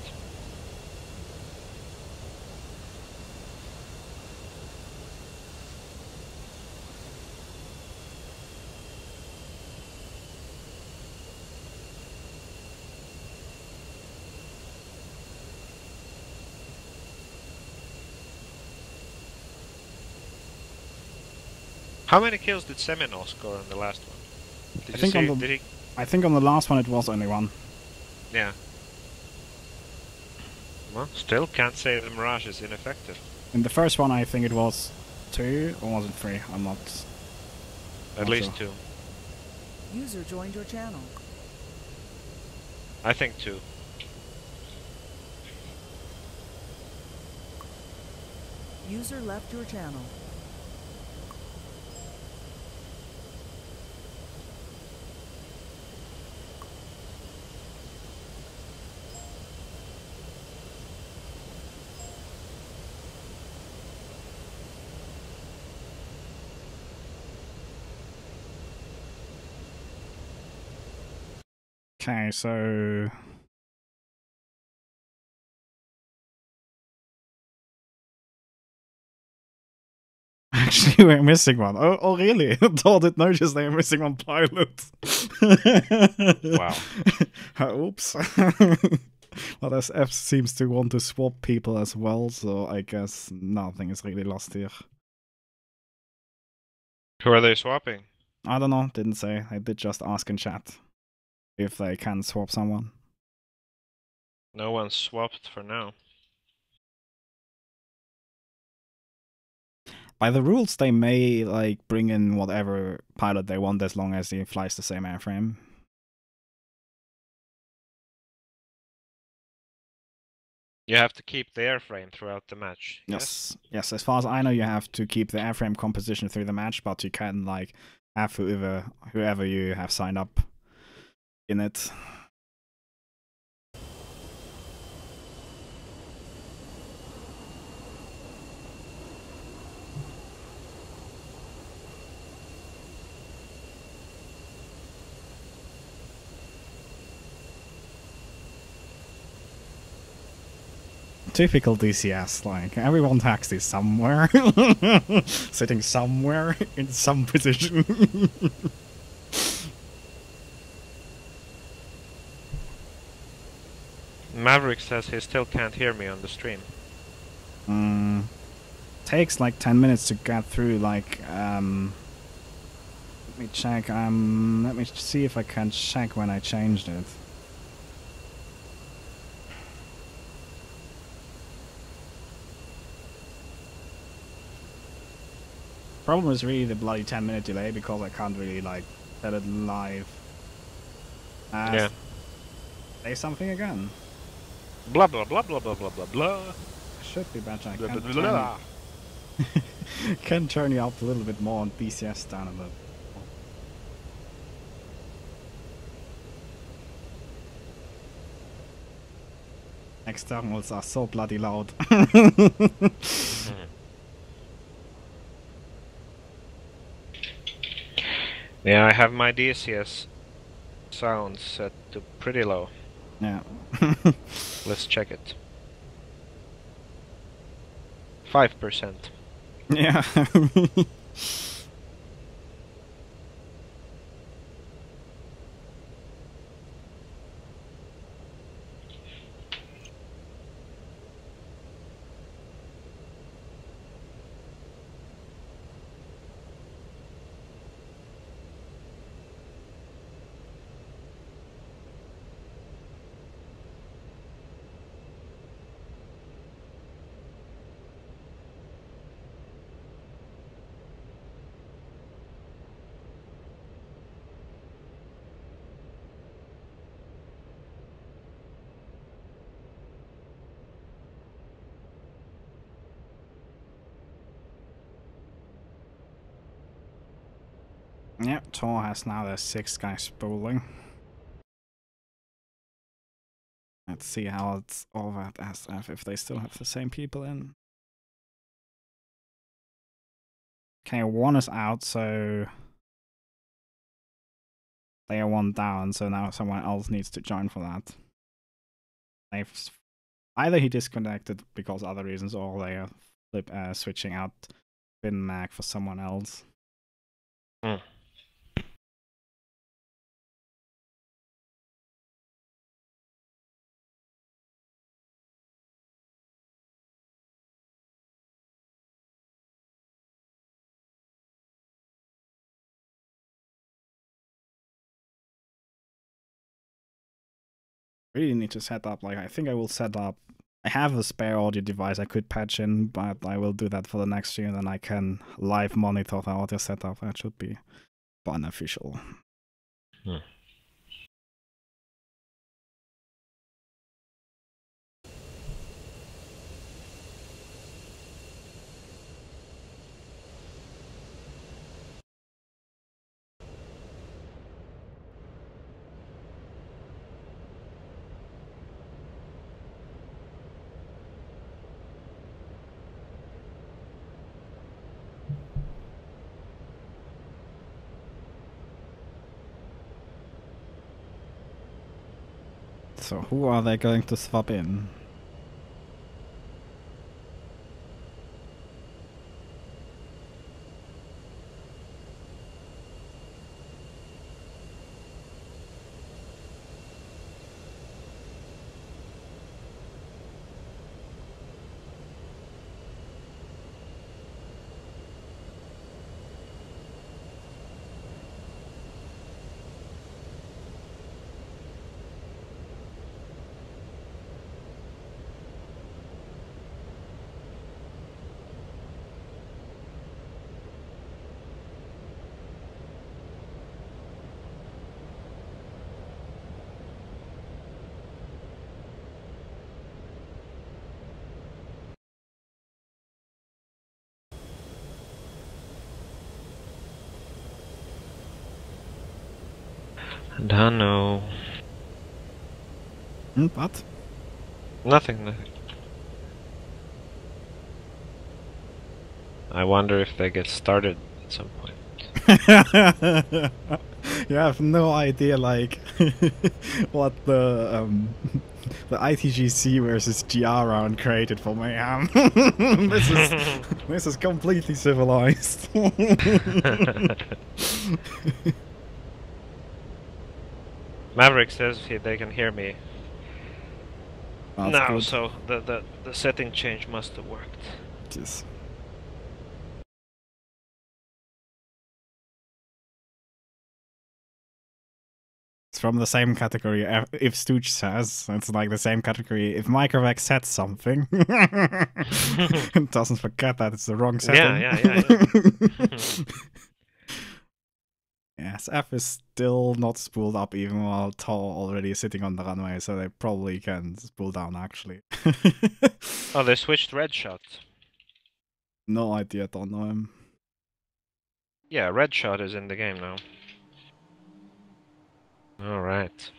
How many kills did Seminole score on the last one? Did I you think see? on the Did he? I think on the last one it was only one. Yeah. Well, still can't say the Mirage is ineffective. In the first one, I think it was 2 or was it 3? I'm not. At Not least sure. 2. User joined your channel. I think 2. User left your channel. Okay, so actually we're missing one. Oh really? Thor did notice they were missing one pilot. Wow. Oops. Well, SF seems to want to swap people as well, so I guess nothing is really lost here. Who are they swapping? I don't know, didn't say. I did just ask in chat if they can swap someone. No one's swapped for now. By the rules, they may like bring in whatever pilot they want as long as he flies the same airframe. You have to keep the airframe throughout the match. Yes, yes. As far as I know, you have to keep the airframe composition through the match, but you can like have whoever you have signed up in it. Typical DCS, like everyone hacks this somewhere, sitting somewhere in some position. Maverick says he still can't hear me on the stream. Takes like 10 minutes to get through. Like, let me check. Let me see if I can check when I changed it. Problem is really the bloody 10-minute delay because I can't really like set it live. Yeah. Say something again. Blah blah blah blah blah blah blah blah. Should be better. I Blah, can blah, blah, blah. can turn you up a little bit more on BCS down a little. Externals are so bloody loud. Yeah, I have my DCS sound set to pretty low. Yeah. Let's check it. 5%. Yeah. Yeah, TAW has now the 6 guys spooling. Let's see how it's over at SF if they still have the same people in. Okay, 1 is out, so they are 1 down, so now someone else needs to join for that. They've either he disconnected because of other reasons, or they are switching out Bin Mag for someone else. Hmm. really need to set up, like, I think I will set up, I have a spare audio device I could patch in, but I will do that for the next year, then I can live monitor the audio setup. That should be beneficial. Hmm. So who are they going to swap in? Don't know. What? Nothing. I wonder if they get started at some point. You have no idea, like, what the ITGC versus GR round created for Mayhem. This is completely civilized. Maverick says they can hear me That's now, good. so the setting change must have worked. Yes. It's from the same category. If Stooge says, it's like the same category. If Microvac said something, it doesn't forget that it's the wrong setting. Yeah. Yes, F is still not spooled up even while TAW already is sitting on the runway, so they probably can spool down actually. Oh, they switched red shot. No idea, don't know him. Yeah, red shot is in the game now. Alright.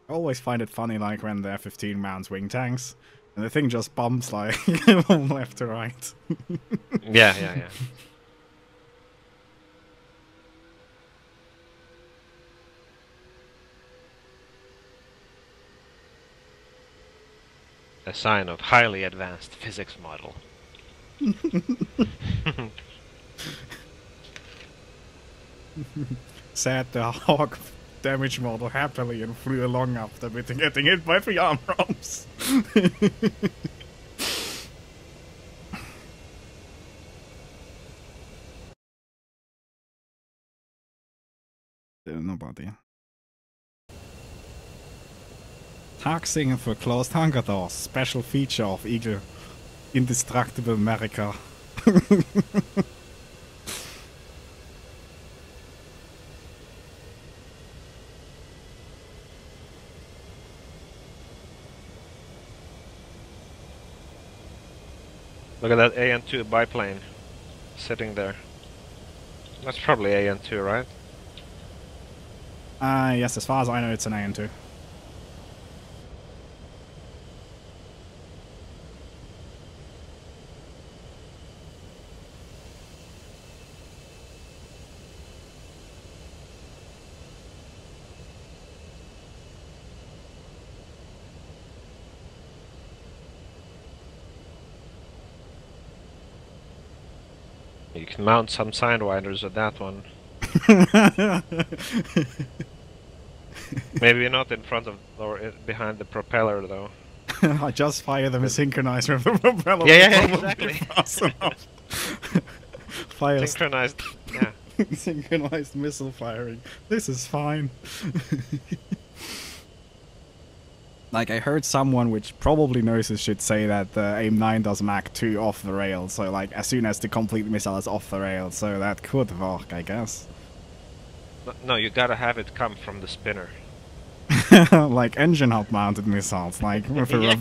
I always find it funny, like, when the F-15 mounts wing tanks, and the thing just bumps, like, from left to right. Yeah. A sign of highly advanced physics model. Said the Hawk damage model happily and flew along after getting hit by 3 arm bombs. Nobody. Taxing for closed hangar doors. Special feature of Eagle. Indestructible America. Look at that AN2 biplane sitting there. That's probably AN2, right? Yes, as far as I know, it's an AN2. You can mount some sidewinders with that one. Maybe not in front of or behind the propeller though. I just fire them synchronized with the propeller. Yeah, exactly. Fast enough. Fires. Synchronized. Yeah. Synchronized missile firing. This is fine. Like, I heard someone which probably knows this shit say that the AIM-9 does Mach 2 off the rail, so like as soon as the complete missile is off the rail, so that could work, I guess. No, you gotta have it come from the spinner. Like engine hub mounted missiles, like with a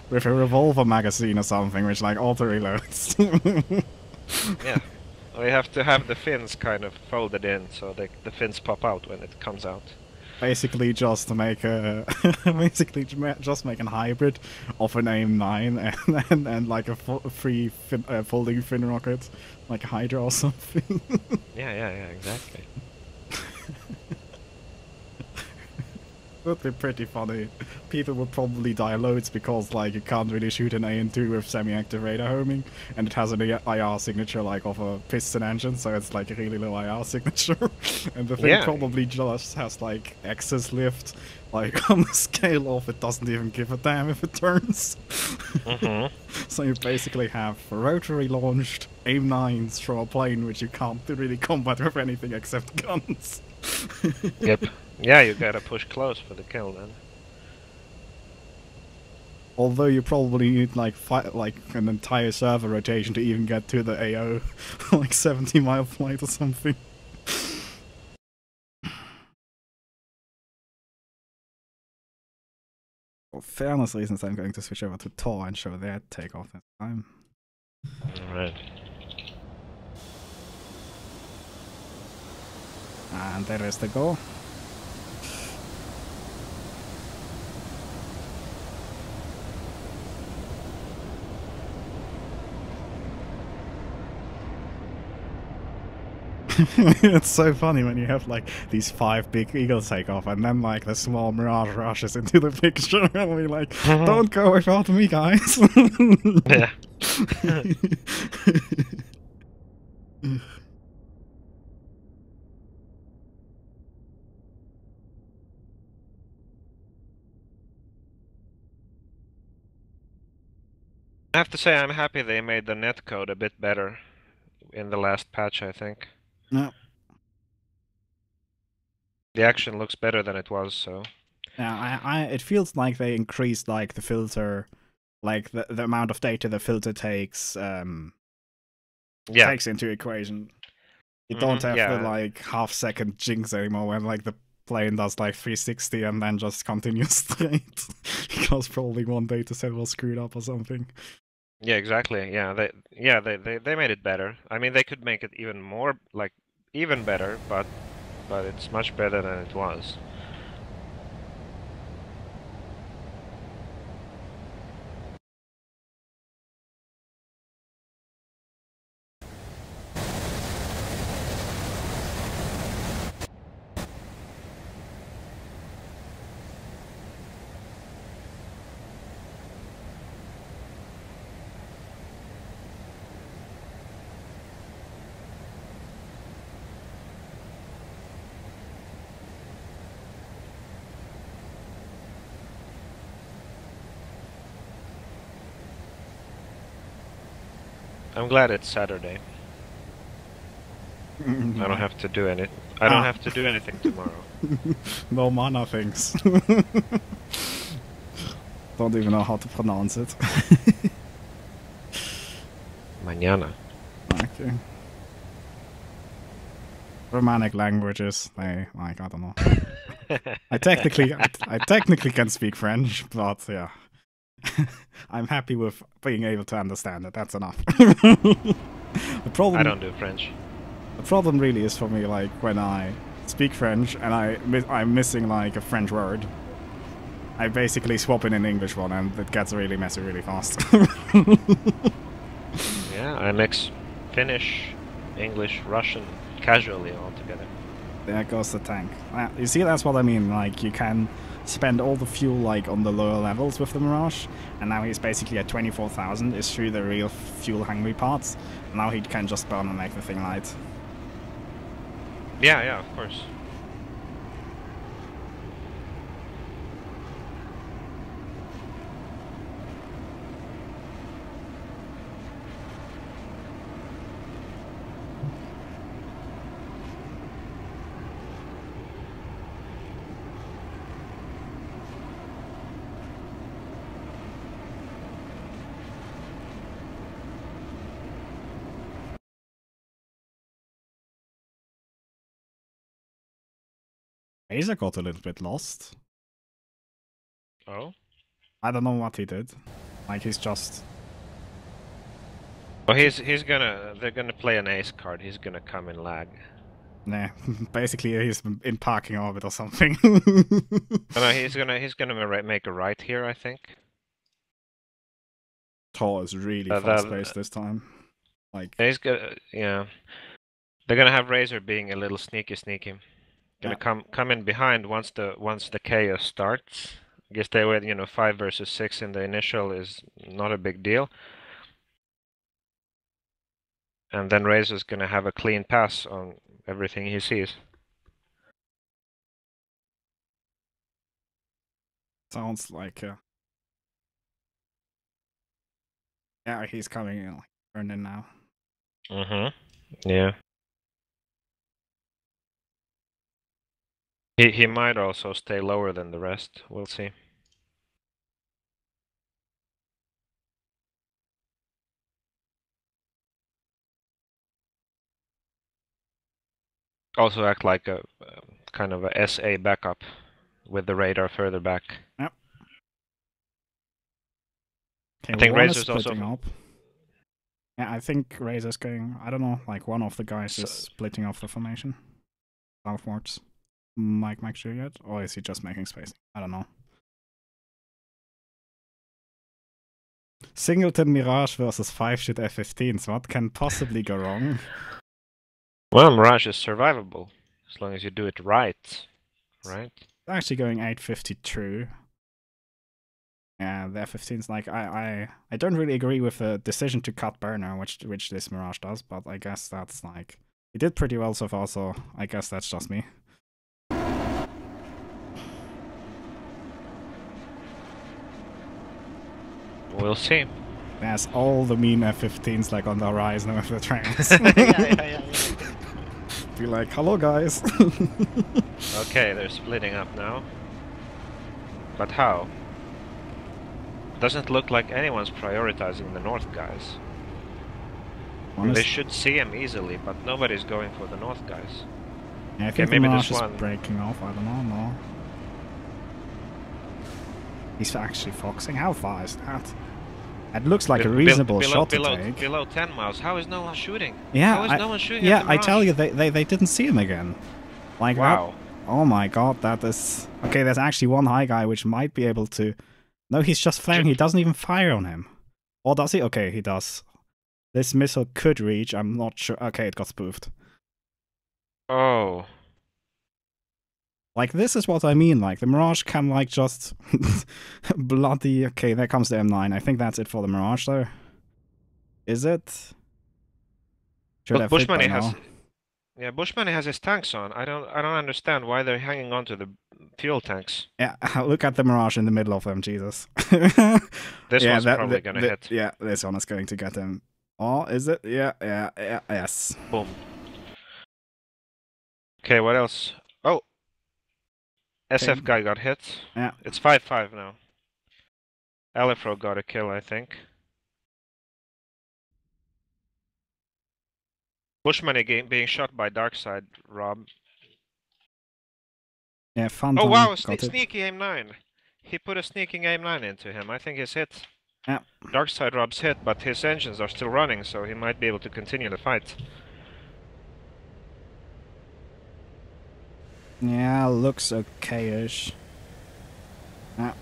with a revolver magazine or something, which like auto reloads. Yeah. We have to have the fins kind of folded in so the fins pop out when it comes out. Basically, just to make a just make a hybrid of an AIM-9 and like a free folding fin rocket, like a Hydra or something. Yeah, exactly. Would be pretty funny. People would probably die loads because like you can't really shoot an AN2 with semi-active radar homing, and it has an IR signature like of a piston engine, so it's like a really low IR signature. And the thing probably just has like excess lift, like on the scale of it doesn't even give a damn if it turns. So you basically have rotary launched AIM-9s from a plane which you can't really combat with anything except guns. Yep. Yeah, you gotta push close for the kill then. Although you probably need like an entire server rotation to even get to the AO, like 70-mile flight or something. For fairness reasons, I'm going to switch over to TAW and show their takeoff this time. Alright. And there is the go. It's so funny when you have like these 5 big eagles take off and then like the small Mirage rushes into the picture and we're like, don't go without me, guys. Yeah. I have to say I'm happy they made the netcode a bit better in the last patch, I think. No. The action looks better than it was, so... Yeah, it feels like they increased like the filter, like the amount of data the filter takes takes into equation. You don't have the like half-second jinx anymore when like the plane does like 360 and then just continues straight because probably one data set was screwed up or something. Yeah, exactly. Yeah, they made it better. I mean, they could make it even more like even better, but it's much better than it was. I'm glad it's Saturday. I don't have to do any. I don't have to do anything tomorrow. No mana things. Don't even know how to pronounce it. Mañana. Okay. Romanic languages, they like I don't know. I technically can speak French, but yeah. I'm happy with being able to understand it. That's enough. The problem I don't do French. The problem really is for me like when I speak French and I'm missing like a French word. I basically swap in an English one and it gets really messy really fast. Yeah, I mix Finnish, English, Russian casually all together. There goes the tank. You see, that's what I mean. Like you can spend all the fuel like on the lower levels with the Mirage, and now he's basically at 24,000 is through the real fuel hungry parts. Now he can just burn and make the thing light. Yeah, of course. Razor got a little bit lost. Oh? I don't know what he did. Like, he's just... Well, they're gonna play an ace card. He's gonna come in lag. Nah, basically he's in parking orbit or something. No, he's gonna make a right here, I think. TAW is really fast-paced this time. Like, yeah. They're gonna have Razor being a little sneaky. Gonna come in behind once the chaos starts. I guess they were 5 versus 6 in the initial is not a big deal. And then Razor's gonna have a clean pass on everything he sees. sounds like yeah, he's coming in, like, turned in now. Yeah. He might also stay lower than the rest. We'll see. Also act like a kind of a SA backup with the radar further back. Yep. Okay, I think one Razor's is splitting also up. Yeah, I think Razor's going... I don't know, like one of the guys is splitting off the formation. Southwards. Mike Juliet? Or is he just making space? I don't know. Singleton Mirage versus 5-shit F-15s. What can possibly go wrong? Well, Mirage is survivable as long as you do it right. Right? Actually going 850 true. Yeah, the F-15's like I don't really agree with the decision to cut burner, which this Mirage does, but I guess that's like it did pretty well so far, so I guess that's just me. We'll see. There's all the mean F-15s like on the horizon with the trains. yeah. Be like, hello guys. Okay, they're splitting up now. But how? Doesn't look like anyone's prioritizing the north guys. They should see him easily, but nobody's going for the north guys. Yeah, I think maybe Mirage this is one breaking off. I don't know. No. He's actually foxing. How far is that? It looks like a reasonable shot to take. Below 10 miles. How is no one shooting? Yeah, How is no one shooting? Yeah, I tell you, they didn't see him again. Like, wow. Oh my god, that is... Okay, there's actually one high guy which might be able to... No, he's just flaring. He doesn't even fire on him. Or does he? Okay, he does. This missile could reach. I'm not sure. Okay, it got spoofed. Oh. Like, this is what I mean. Like, the Mirage can, like, just... bloody... Okay, there comes the M9. I think that's it for the Mirage, though. Is it? Should have hit by now. Yeah, Bushman has his tanks on. I don't understand why they're hanging on to the fuel tanks. Yeah, look at the Mirage in the middle of them, Jesus. This one's probably gonna hit. Yeah, this one is going to get him. Oh, is it? Yeah, yes. Boom. Okay, what else? Oh! SF guy got hit. Yeah. It's 5-5 now. Alifro got a kill, I think. Bushman again being shot by Darkside, Rob. Yeah, Phantom. Oh wow, sneaky aim 9. He put a sneaking aim 9 into him. I think he's hit. Yeah. Darkside Rob's hit, but his engines are still running, so he might be able to continue the fight. Yeah, looks okay-ish. Yeah.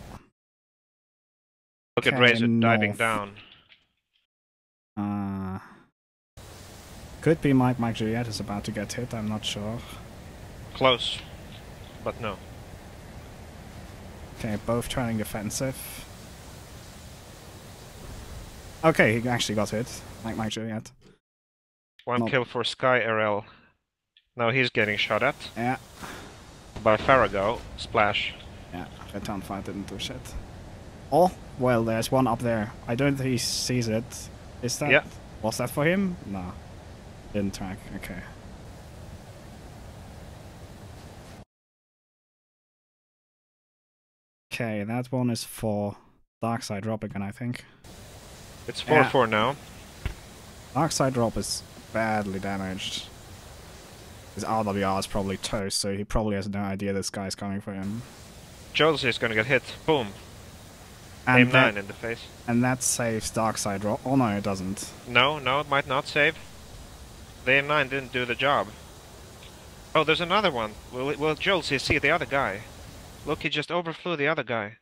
Look at Razor diving down. Could be Mike Juliet is about to get hit, I'm not sure. Close, but no. Okay, both turning defensive. Okay, he actually got hit, Mike Juliet. One kill for Sky RL. Now he's getting shot at. Yeah. By Farrago. Splash. Yeah, Return Fight didn't do shit. Oh, well, there's one up there. I don't think he sees it. Is that? Yeah. Was that for him? No. Didn't track, okay. Okay, that one is for Darkside Drop again, I think. It's 4-4 now. Darkside Drop is badly damaged. His RWR is probably toast, so he probably has no idea this guy's coming for him. Josie is gonna get hit. Boom. And Aim 9 that, in the face. and that saves Darkside roll. Oh no, it doesn't. No, it might not save. The aim 9 didn't do the job. Oh, there's another one. Will Josie see the other guy? Look, he just overflew the other guy.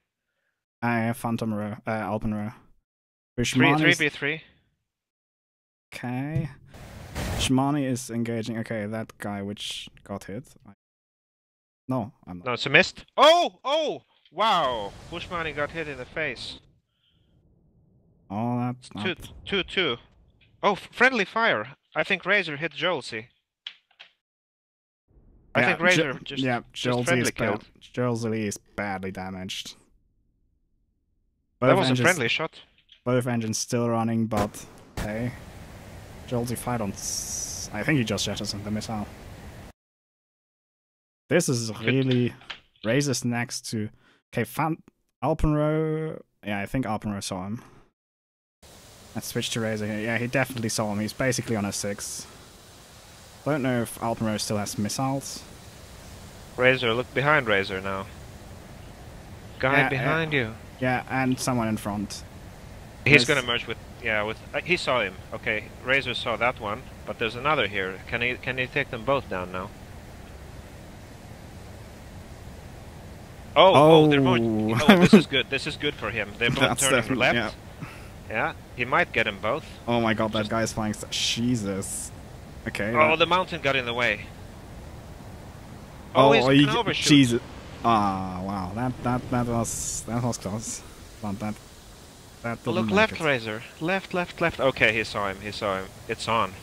Phantom row, Alpen row. 3v3. Okay. Shmani is engaging. Okay, that guy which got hit. No, I'm not. No, it's a missed. Oh! Wow! Bushmani got hit in the face. Oh, that's not. 2-2. Oh, friendly fire. I think Razor hit Josie. I think Razor just friendly killed. Josie is badly damaged. That was a friendly shot. Both engines still running, but hey, Josie fired on. I think he just jettisoned the missile. This is really Razor's next to. Okay, Alpenrow. Yeah, I think Alpenrow saw him. Let's switch to Razor here. Yeah, he definitely saw him. He's basically on a 6. Don't know if Alpenrow still has missiles. Razor, look behind Razor now. Guy behind you. Yeah, and someone in front. He's gonna merge with he saw him. Okay, Razor saw that one, but there's another here. Can he take them both down now? Oh, they're merging. Oh, this is good. This is good for him. They're both turning left. Yeah, he might get them both. Oh my god, that guy's flying. Jesus. Okay. Oh, the mountain got in the way. Oh, he's gonna overshoot. Jesus. Ah, wow. That was close. But that look left, Razor. Left. Okay, he saw him. It's on.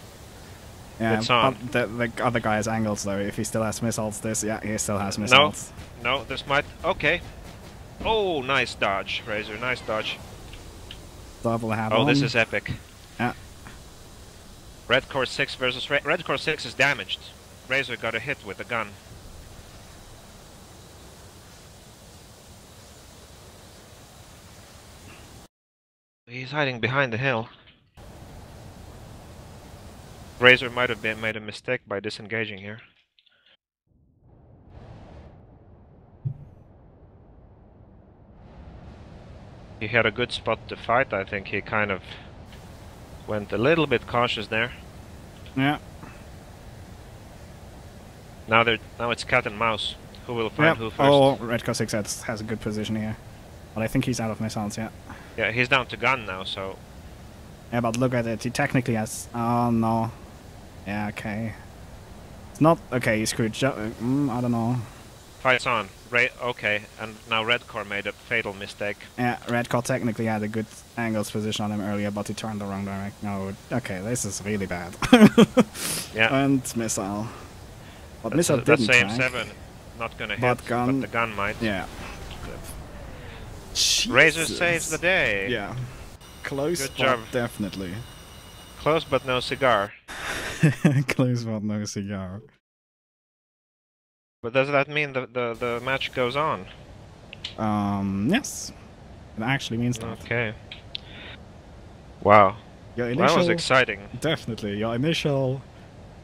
Yeah, it's on. But the other guy has angles though. If he still has missiles, he still has missiles. No, this might. Okay. Oh, nice dodge, Razor. Nice dodge. Double hat Oh, on. this is epic. Yeah. Red Core 6 versus Red Core 6 is damaged. Razor got a hit with the gun. He's hiding behind the hill. Razor might have made a mistake by disengaging here. He had a good spot to fight. I think he kind of went a little bit cautious there. Yeah. Now it's cat and mouse. Who will find who first? Oh, Red Core 6 has a good position here. But I think he's out of missiles, yeah. Yeah, he's down to gun now, so... Yeah, but look at it. He technically has... Oh, no. Yeah, okay. It's not... Okay, he's screwed. I don't know. Fight's on. Okay, and now Red Core made a fatal mistake. Yeah, Red Core technically had a good angles position on him earlier, but he turned the wrong direction. No, okay, this is really bad. Yeah. And missile. But missile didn't That's AM7 not gonna hit, but the gun might. Yeah. Razor saves the day. Yeah. Close, Good job. Definitely. Close but no cigar. Close but no cigar. But does that mean the match goes on? Yes. It actually means that. Okay. Wow. That was exciting. Definitely. Your initial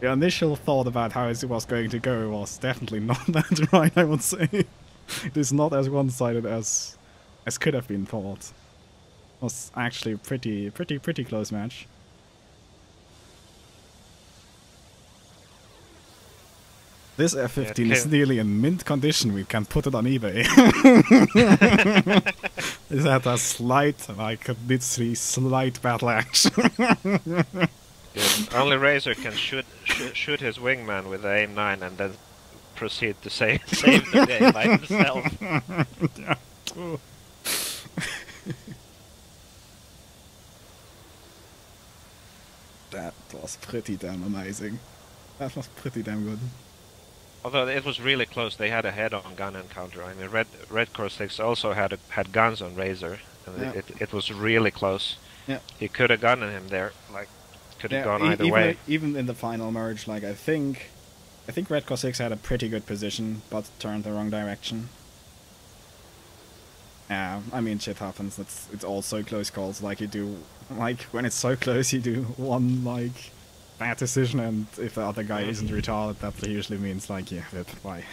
thought about how it was going to go was definitely not that right, I would say. It is not as one-sided as could have been thought. It was actually a pretty close match. This F-15 is nearly in mint condition. We can put it on eBay. It had a slight, literally slight battle action. Yes. Only Razor can shoot his wingman with the AIM-9 and then proceed to save the day by himself. Yeah. That was pretty damn amazing. That was pretty damn good. Although it was really close, they had a head-on gun encounter. I mean, Red Core 6 also had guns on Razor, and it was really close. Yeah. He could have gotten him there, like could have gone either way. Even in the final merge, like I think Red Core 6 had a pretty good position, but turned the wrong direction. Yeah, I mean shit happens. It's all so close calls. Like when it's so close, you do one bad decision, and if the other guy isn't retarded, that usually means like, yeah, bye.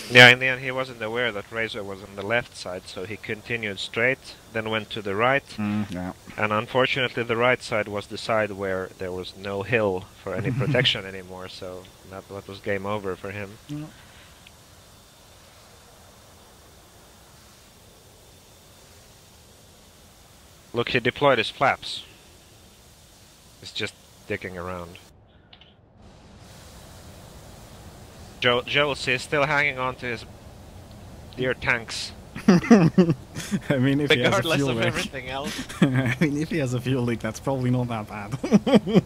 Yeah, in the end he wasn't aware that Razor was on the left side, so he continued straight, then went to the right, Yeah. and unfortunately the right side was the side where there was no hill for any protection anymore, so that was game over for him. Yeah. Look, he deployed his flaps. He's just dicking around. Josie is still hanging on to his dear tanks. I mean, if he has a Regardless fuel of leak. everything else. I mean, if he has a fuel leak, that's probably not that bad.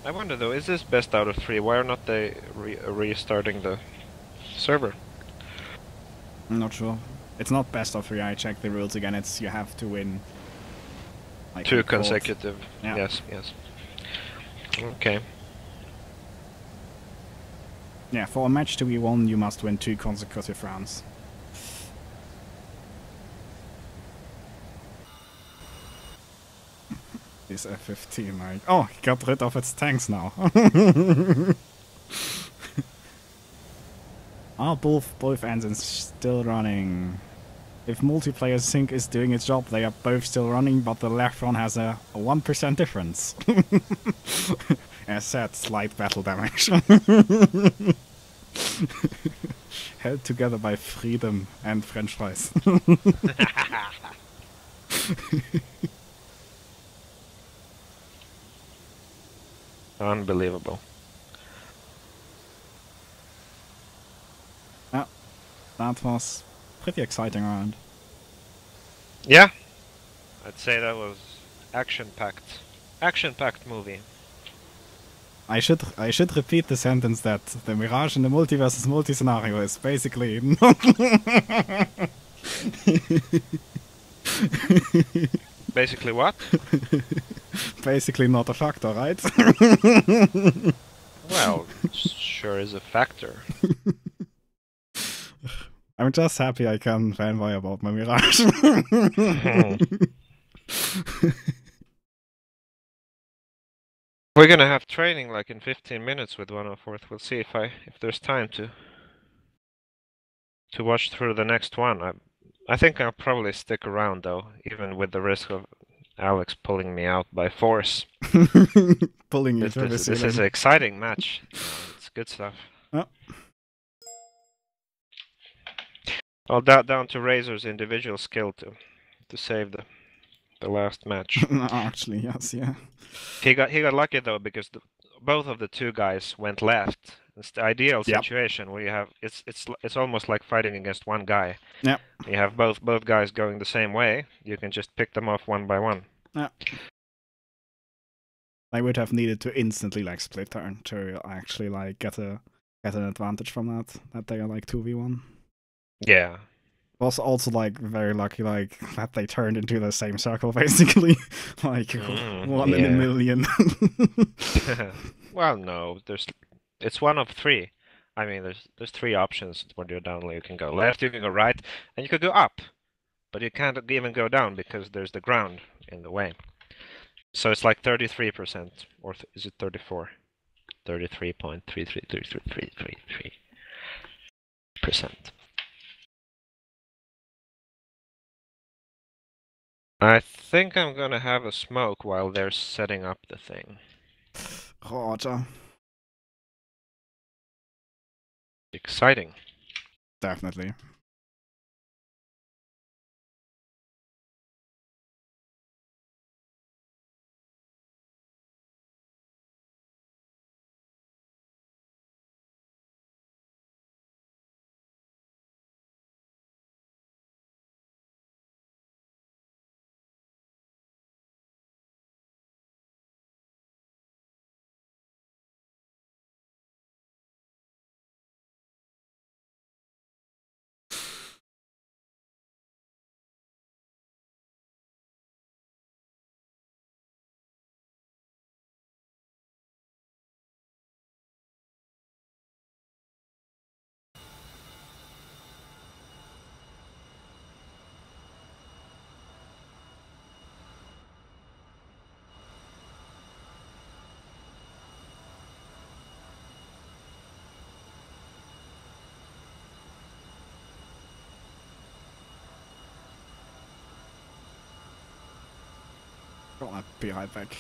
I wonder though, is this best out of 3? Why are not they restarting the server? I'm not sure. It's not best of 3. I checked the rules again. It's you have to win. Like 2 in fourth. consecutive. Yeah. Yes, yes. Okay. Yeah, for a match to be won, you must win 2 consecutive rounds. This F-15, like... Oh, he got rid of its tanks now. Ah, both engines still running. If multiplayer sync is doing its job, they are both still running, but the left one has a 1% difference. As said, slight battle damage. Held together by freedom and French fries. Unbelievable. Yeah, that was pretty exciting round. Yeah. I'd say that was action-packed. Action-packed movie. I should repeat the sentence that the Mirage in the multi versus multi scenario is basically Basically what? basically not a factor, right? Well, sure is a factor. I'm just happy I can fanboy about my Mirage. We're gonna have training like in 15 minutes with 104th. We'll see if there's time to watch through the next one. I think I'll probably stick around though, even with the risk of Alex pulling me out by force. Pulling you This, through the this, this ceiling. is an exciting match. It's good stuff. Oh. Well, down to Razor's individual skill to save the last match. Actually, yes, yeah. He got lucky though because both of the 2 guys went left. It's the ideal situation where you have it's almost like fighting against one guy. Yeah. You have both guys going the same way. You can just pick them off one by one. Yeah. I would have needed to instantly like split turn to actually like get an advantage from that they are like 2v1. Yeah. Was also like very lucky like that they turned into the same circle basically. Like one in a million. Well, no, it's one of 3. I mean, there's 3 options when you're down. You can go left, you can go right, and you could go up. But you can't even go down because there's the ground in the way. So it's like 33%, or is it 34? 33.333333%. I think I'm gonna have a smoke while they're setting up the thing. Roger. Exciting. Definitely. Gonna be right back.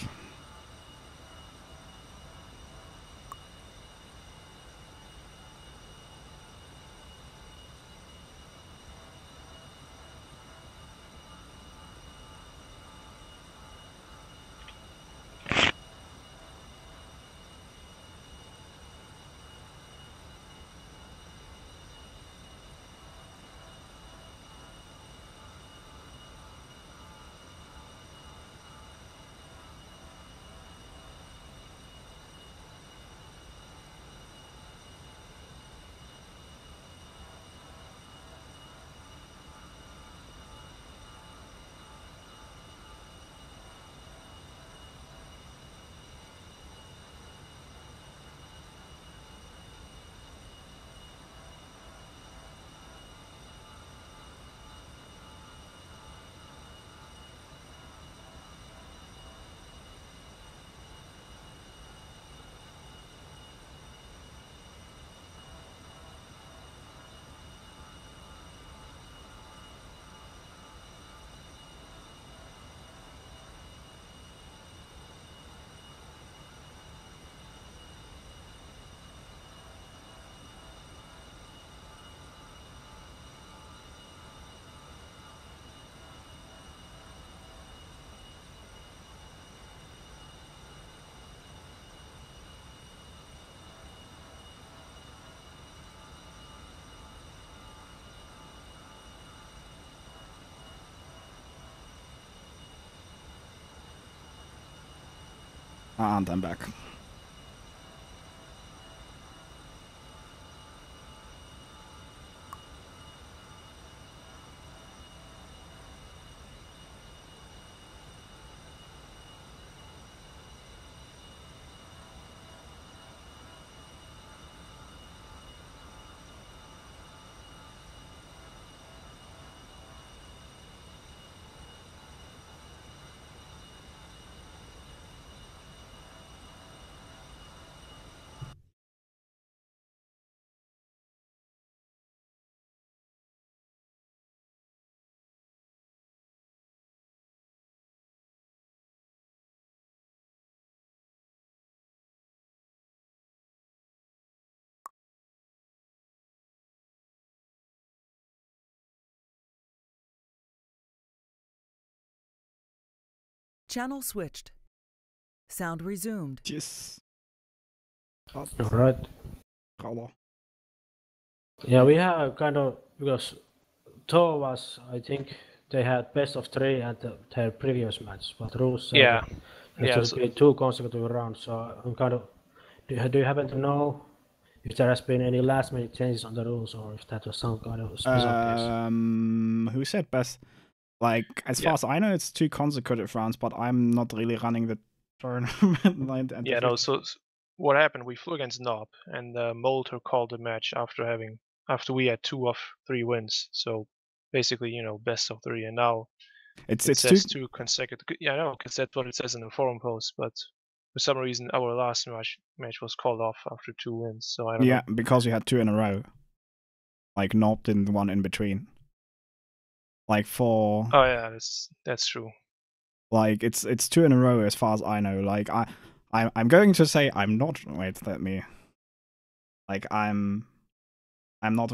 And I'm back. Channel switched. Sound resumed. Yes. All right. Color. Yeah, we have kind of, because TAW was, I think, they had best of 3 at their previous match, but rules said Yeah, that it yeah. should So, be 2 consecutive rounds. So I'm kind of, do you happen to know if there has been any last minute changes on the rules, or if that was some kind of special case? Who said best? Like, as Yeah. far as I know, it's 2 consecutive rounds, but I'm not really running the tournament. yeah, no. So what happened? We flew against Knob, and Molter called the match after we had 2 of 3 wins. So basically, best of 3. And now It's it two. says 2 consecutive. Yeah, I know, because that's what it says in the forum post. But for some reason, our last match was called off after 2 wins. So I don't Yeah, know. because you had 2 in a row. Like, not in the one in between. Like, for. Oh yeah, that's true. Like, it's 2 in a row as far as I know. Like, I'm going to say I'm not. Wait, let me. Like, I'm not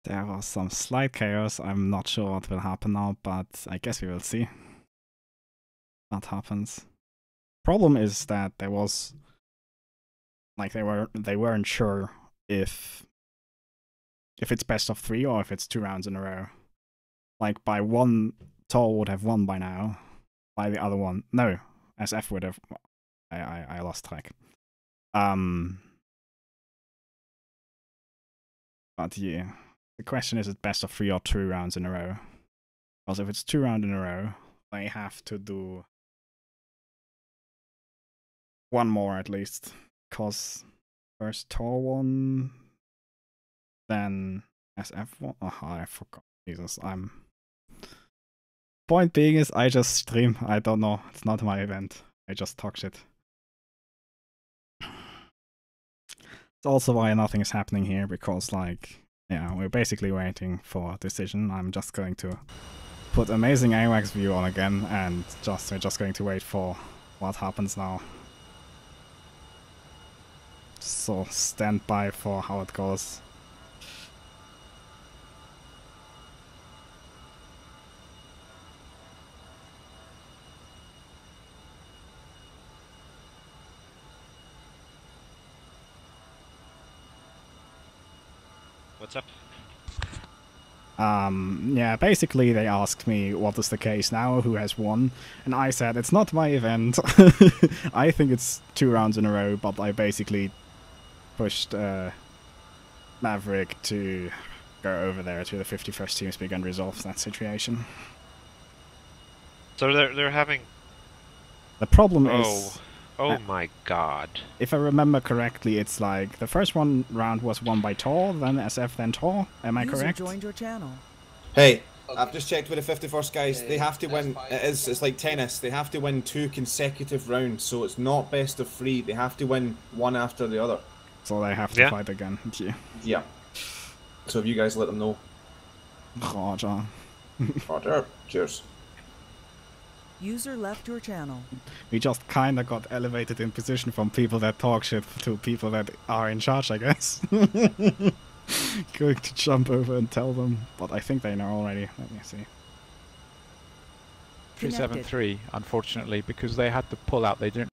There was some slight chaos. I'm not sure what will happen now, but I guess we will see what happens. Problem is that there was like they weren't sure if it's best of 3 or if it's 2 rounds in a row. Like by one, TAW would have won by now. By the other one, no, SF would have. I lost track. But yeah, the question is best of 3 or 2 rounds in a row. Because if it's 2 rounds in a row, they have to do one more at least. Because first TAW won, then SF won. Oh, I forgot. Jesus, Point being is, I just stream. I don't know. It's not my event. I just talk shit. It's also why nothing is happening here, because, like, yeah, we're basically waiting for a decision. I'm just going to put amazing AWACS view on again, and we're just going to wait for what happens now. So stand by for how it goes. What's up? Yeah, basically they asked me what is the case now, who has won, and I said it's not my event. I think it's 2 rounds in a row, but I basically pushed Maverick to go over there to the 51st TeamSpeak and resolve that situation. So they're having. The problem is. Oh my god. If I remember correctly, it's like the first round was won by TAW, then SF, then TAW. Am I correct? Joined your channel. Hey, I've just checked with the 51st guys. They have to win. It's like tennis. They have to win 2 consecutive rounds, so it's not best of 3. They have to win one after the other. So they have to fight again. Yeah. So if you guys let them know. Roger. Roger. Cheers. User left your channel. We just kinda got elevated in position from people that talk shit to people that are in charge, I guess. Going to jump over and tell them, but I think they know already. Let me see. 373, unfortunately, because they had to pull out. They didn't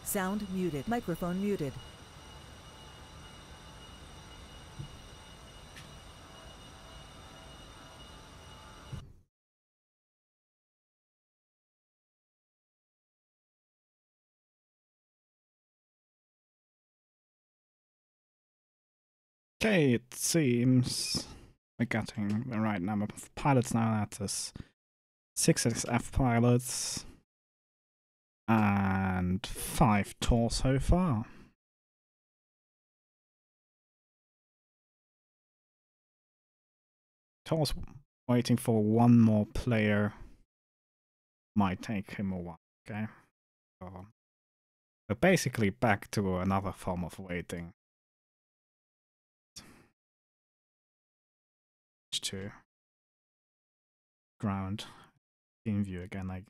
Sound muted. Microphone muted. Okay, it seems we're getting the right number of pilots now. That is 6 SF pilots and 5 TAW so far. TAW's waiting for one more player. Might take him a while, okay? So we're basically back to another form of waiting. To ground team view again, like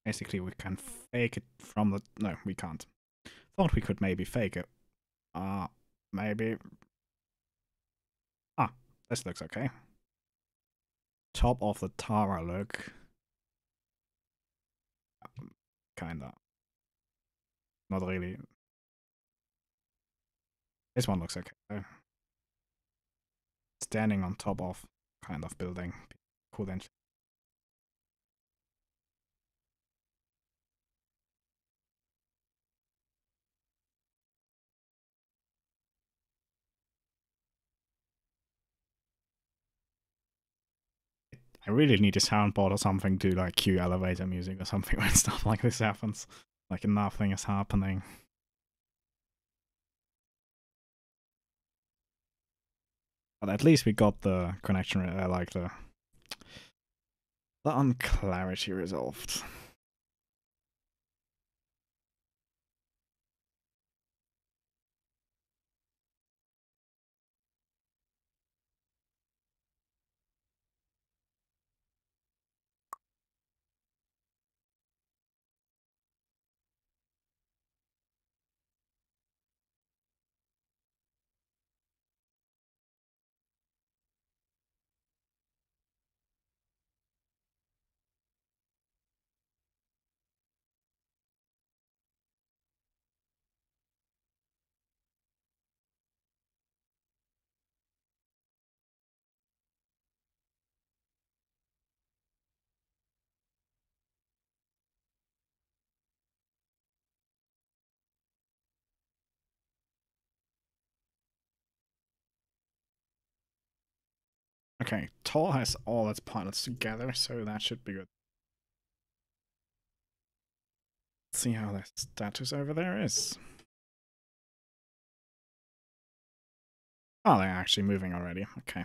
basically we can fake it from the no, we can't. Thought we could maybe fake it. Maybe. This looks okay. Top of the tower look. Kinda. Not really. This one looks okay though. Standing on top of kind of building. Cool then. I really need a soundboard or something to like cue elevator music or something when stuff like this happens. Like nothing is happening. But at least we got the connection, like the unclarity resolved. Okay, TAW has all its pilots together, so that should be good. Let's see how the status over there is. Oh, they're actually moving already. Okay.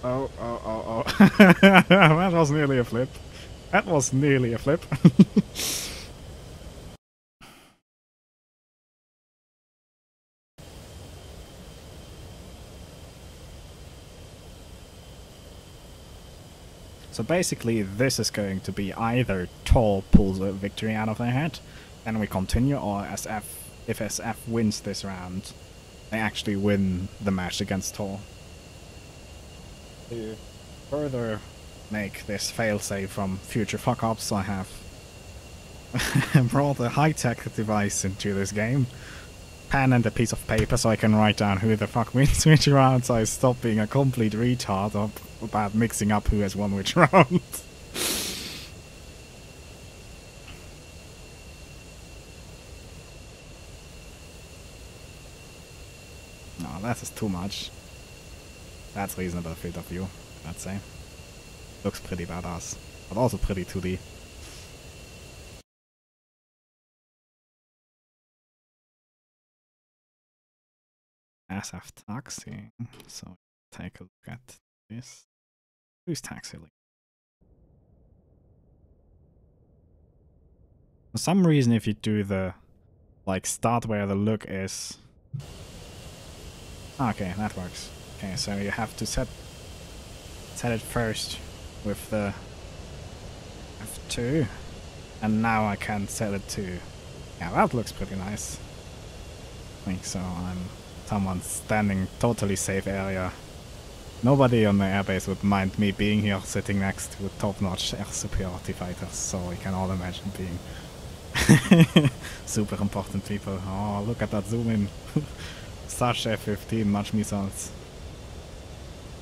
Oh. That was nearly a flip. That was nearly a flip. So basically this is going to be either TAW pulls a victory out of their head, and we continue, or if SF wins this round, they actually win the match against TAW. To further make this failsafe from future fuck-ups, I have brought a high-tech device into this game. pen and a piece of paper so I can write down who the fuck wins which round, so I stop being a complete retard about mixing up who has won which round. No, that is too much. That's reasonable field of view, I'd say. Looks pretty badass, but also pretty 2D. SF taxi. So take a look at this. Who's taxi? For some reason, if you do the like start where the look is. Okay, that works. Okay, so you have to set it first with the F2, and now I can set it to. Yeah, that looks pretty nice. I think so. I'm someone standing totally safe area. Nobody on the airbase would mind me being here sitting next to top-notch air superiority fighters, so we can all imagine being super important people. Oh, look at that zoom in. Such F-15 much missiles.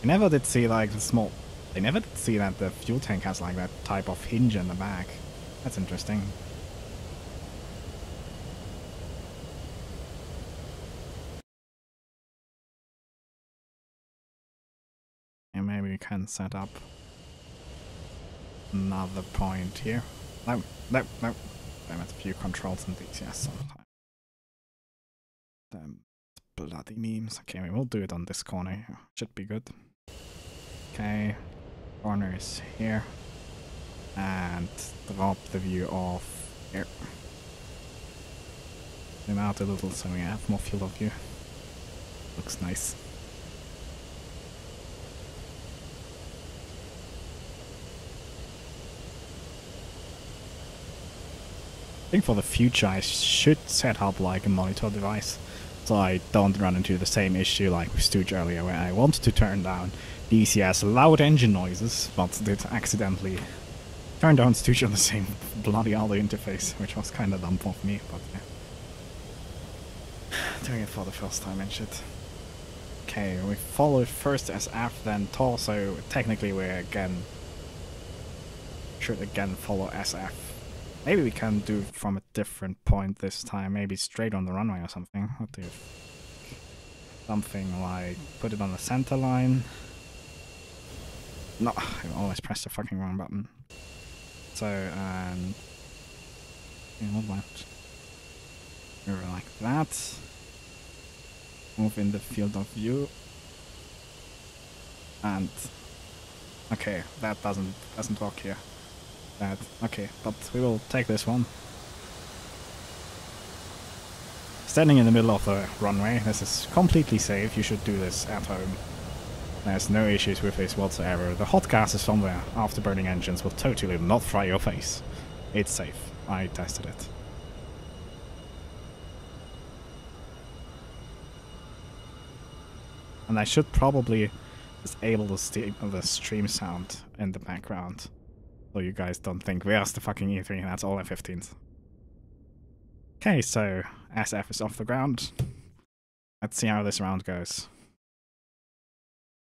I never did see like the small. I never did see that the fuel tank has like that type of hinge in the back. That's interesting. And maybe we can set up another point here. No. Damn it, a few controls in these, yes, sometimes. Damn bloody memes. Okay, we will do it on this corner here. Should be good. Okay, corner is here. And drop the view off here. Zoom out a little so we have more field of view. Looks nice. I think for the future I should set up like a monitor device so I don't run into the same issue like with Stooge earlier where I wanted to turn down DCS loud engine noises but did accidentally turn down Stooge on the same bloody audio interface, which was kinda dumb of me, but yeah. Doing it for the first time and shit. Okay, we followed first SF then TAW, so technically we should again follow SF. Maybe we can do it from a different point this time, maybe straight on the runway or something. What do you think? Something like put it on the center line. No, I always press the fucking wrong button. So, and move left. Over like that. Move in the field of view. And okay, that doesn't work here. Okay, but we will take this one. Standing in the middle of the runway, this is completely safe. You should do this at home. There's no issues with this whatsoever. The hot gases from the afterburning engines will totally not fry your face. It's safe. I tested it. And I should probably disable the stream sound in the background. So you guys don't think, where's the fucking E3? That's all F-15s. Okay, so SF is off the ground. Let's see how this round goes.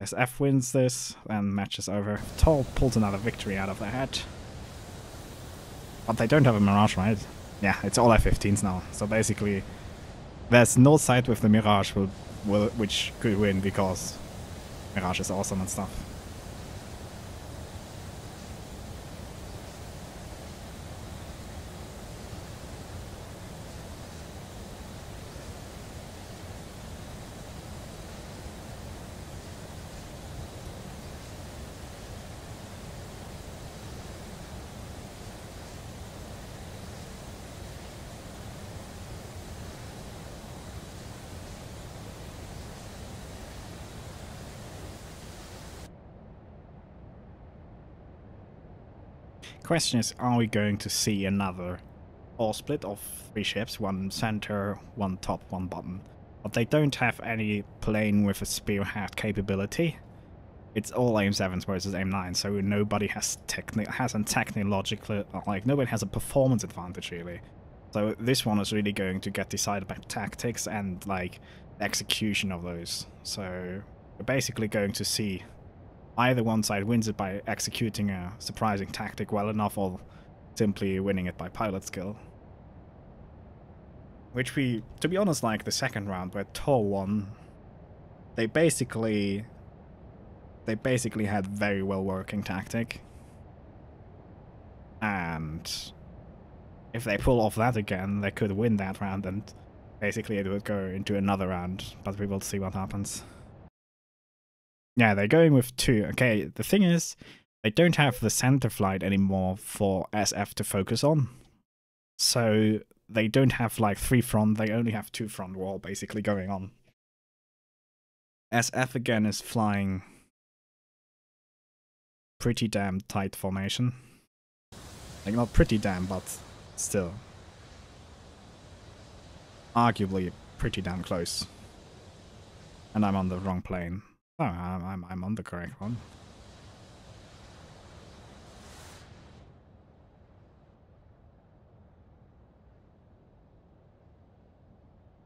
SF wins this, and match is over. TAW pulls another victory out of their hat. But they don't have a Mirage, right? Yeah, it's all F-15s now. So basically, there's no side with the Mirage which could win because Mirage is awesome and stuff. Question is, are we going to see another all split of 3 ships, one center, one top, one bottom? But they don't have any plane with a spearhead capability. It's all AIM-7s versus AIM-9, so nobody has nobody has a performance advantage really. So this one is really going to get decided by tactics and like execution of those. So we're basically going to see either one side wins it by executing a surprising tactic well enough, or simply winning it by pilot skill. Which we, to be honest, like the second round where TAW won, they basically had very well working tactic. And if they pull off that again, they could win that round, and basically it would go into another round, but we will see what happens. Yeah, they're going with 2. Okay, the thing is, they don't have the center flight anymore for SF to focus on. So they don't have like 3 front, they only have 2 front wall basically going on. SF again is flying pretty damn tight formation. Like, not pretty damn, but still. Arguably pretty damn close. And I'm on the wrong plane. Oh, I'm on the correct one.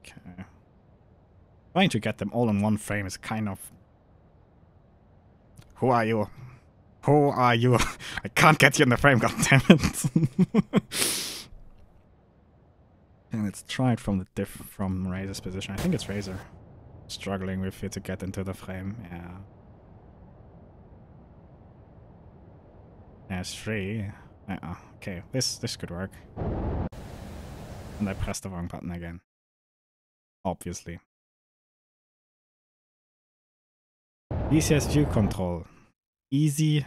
Okay. Trying to get them all in one frame is kind of... Who are you? Who are you? I can't get you in the frame, goddammit. And let's try it from the from Razor's position. I think it's Razor. Struggling with it to get into the frame, yeah. There's 3. Okay, this could work. And I pressed the wrong button again. Obviously. DCS view control. Easy.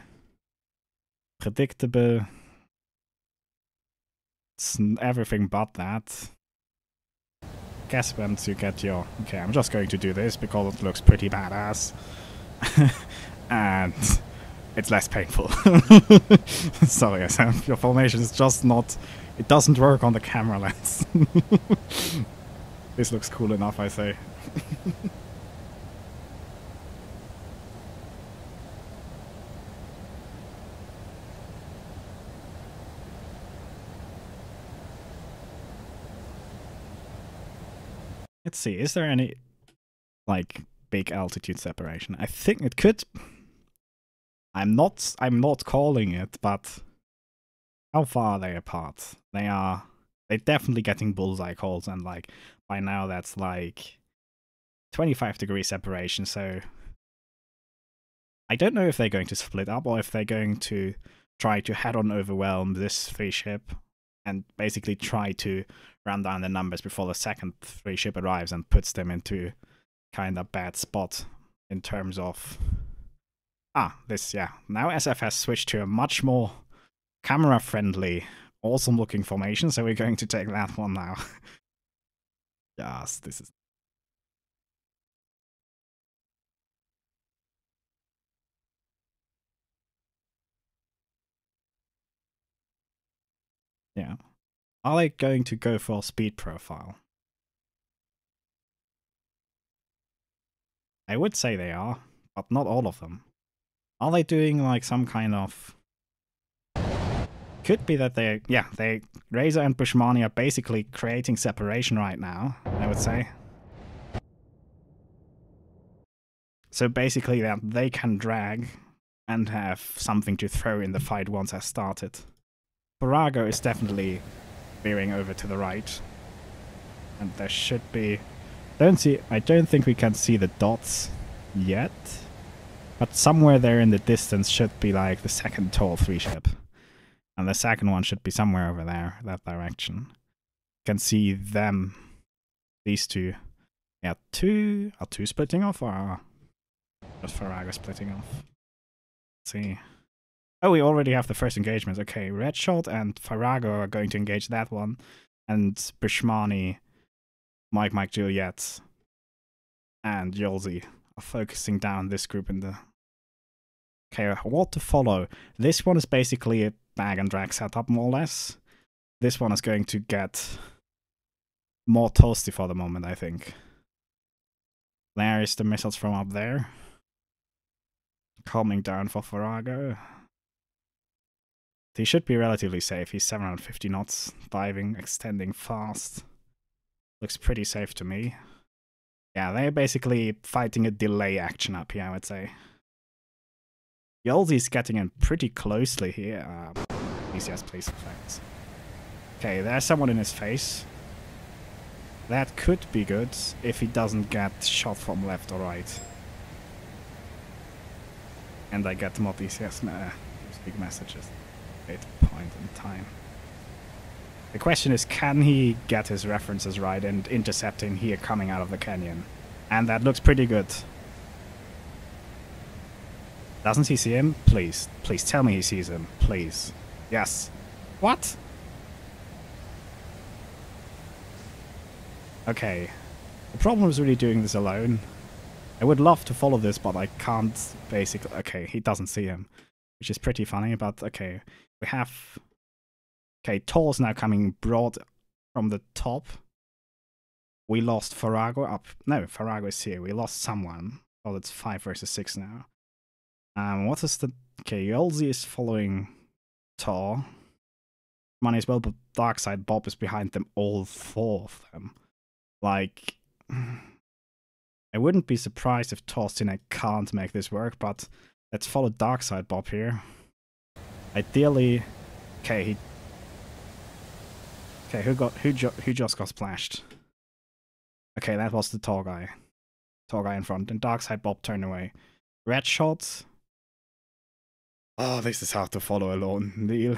Predictable. It's everything but that. Guess once you get your... Okay, I'm just going to do this because it looks pretty badass. And it's less painful. Sorry, SM. Your formation is just not... It doesn't work on the camera lens. This looks cool enough, I say. Let's see, is there any, like, big altitude separation? I think it could. I'm not calling it, but how far are they apart? They're definitely getting bullseye calls, and like by now that's like 25-degree separation, so I don't know if they're going to split up or if they're going to try to head-on overwhelm this 3-ship and basically try to run down the numbers before the second 3-ship arrives and puts them into kind of bad spot in terms of... this, yeah. Now SF has switched to a much more camera-friendly, awesome-looking formation, so we're going to take that one now. Yes, this is... Yeah. Are they going to go for speed profile? I would say they are, but not all of them. Are they doing like some kind of... Could be that Razor and Bushmani are basically creating separation right now, I would say. So basically that they can drag and have something to throw in the fight once has started. Farago is definitely veering over to the right. And there should be... I don't think we can see the dots yet. But somewhere there in the distance should be like the second TAW 3-ship. And the second one should be somewhere over there, that direction. You can see them, these two. Yeah, are two splitting off, or are just Farago splitting off? Let's see. Oh, we already have the first engagements. Okay, Redshot and Farago are going to engage that one. And Bushmani, Mike Juliet, and Yolzi are focusing down this group in the... Okay, what to follow? This one is basically a bag and drag setup, more or less. This one is going to get more toasty for the moment, I think. There is the missiles from up there. Coming down for Farago. he should be relatively safe. He's 750 knots, diving, extending fast. Looks pretty safe to me. Yeah, they're basically fighting a delay action up here, I would say. Yolzi's getting in pretty closely here. Yes, please, thanks. Okay, there's someone in his face. That could be good if he doesn't get shot from left or right. And I get mod ECS big messages. Wait, point in time. The question is, can he get his references right and intercept him here coming out of the canyon? And that looks pretty good. Doesn't he see him? Please. Please tell me he sees him. Please. Yes. What? Okay. The problem is really doing this alone. I would love to follow this, but I can't basically... Okay, he doesn't see him. Which is pretty funny, but okay. We have... Okay, TAW's now coming broad from the top. We lost Farago up. No, Farago is here. We lost someone. Well, it's 5 versus 6 now. What is the... Okay, Yolzi is following TAW. Money as well, but Darkside Bob is behind them, all 4 of them. Like... I wouldn't be surprised if TAW can't make this work, but let's follow Darkside Bob here. Ideally... Okay, he... Okay, who just got splashed? Okay, that was the TAW guy. TAW guy in front, and Darkside Bob turned away. Red shots. Oh, this is hard to follow alone, deal.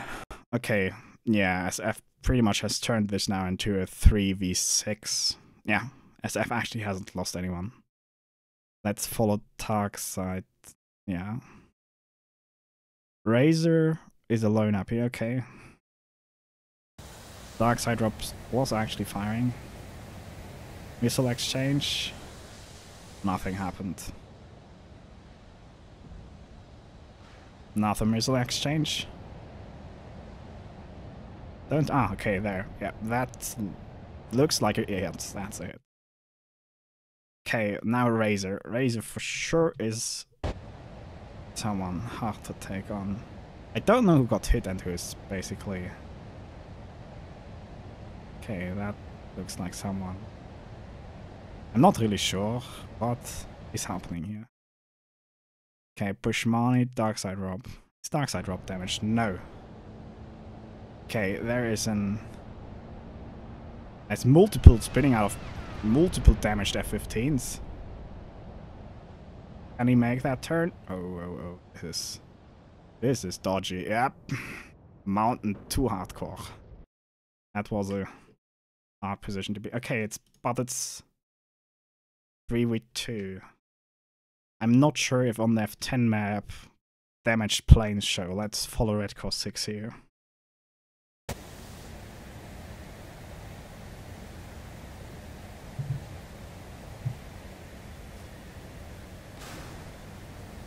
Okay, yeah, SF pretty much has turned this now into a 3v6. Yeah, SF actually hasn't lost anyone. Let's follow Darkside. Yeah. Razor is alone up here, okay. Darkside drops was actually firing. Missile exchange. Nothing happened. Another missile exchange. Don't... Ah, okay, there. Yeah, that looks like it. Yeah, that's it. Okay, now Razor. Razor for sure is someone hard to take on. I don't know who got hit and who is basically... Okay, that looks like someone. I'm not really sure what is happening here. Okay, Bushmani, Darkside Rob. Is Darkside Rob damaged? No. Okay, there is an... There's multiple spinning out of multiple damaged F-15s. Can he make that turn? Oh. This is dodgy. Yep. Mountain too hardcore. That was a hard position to be. Okay, but it's 3v2. I'm not sure if on the F10 map damaged planes show. Let's follow Red Cross 6 here.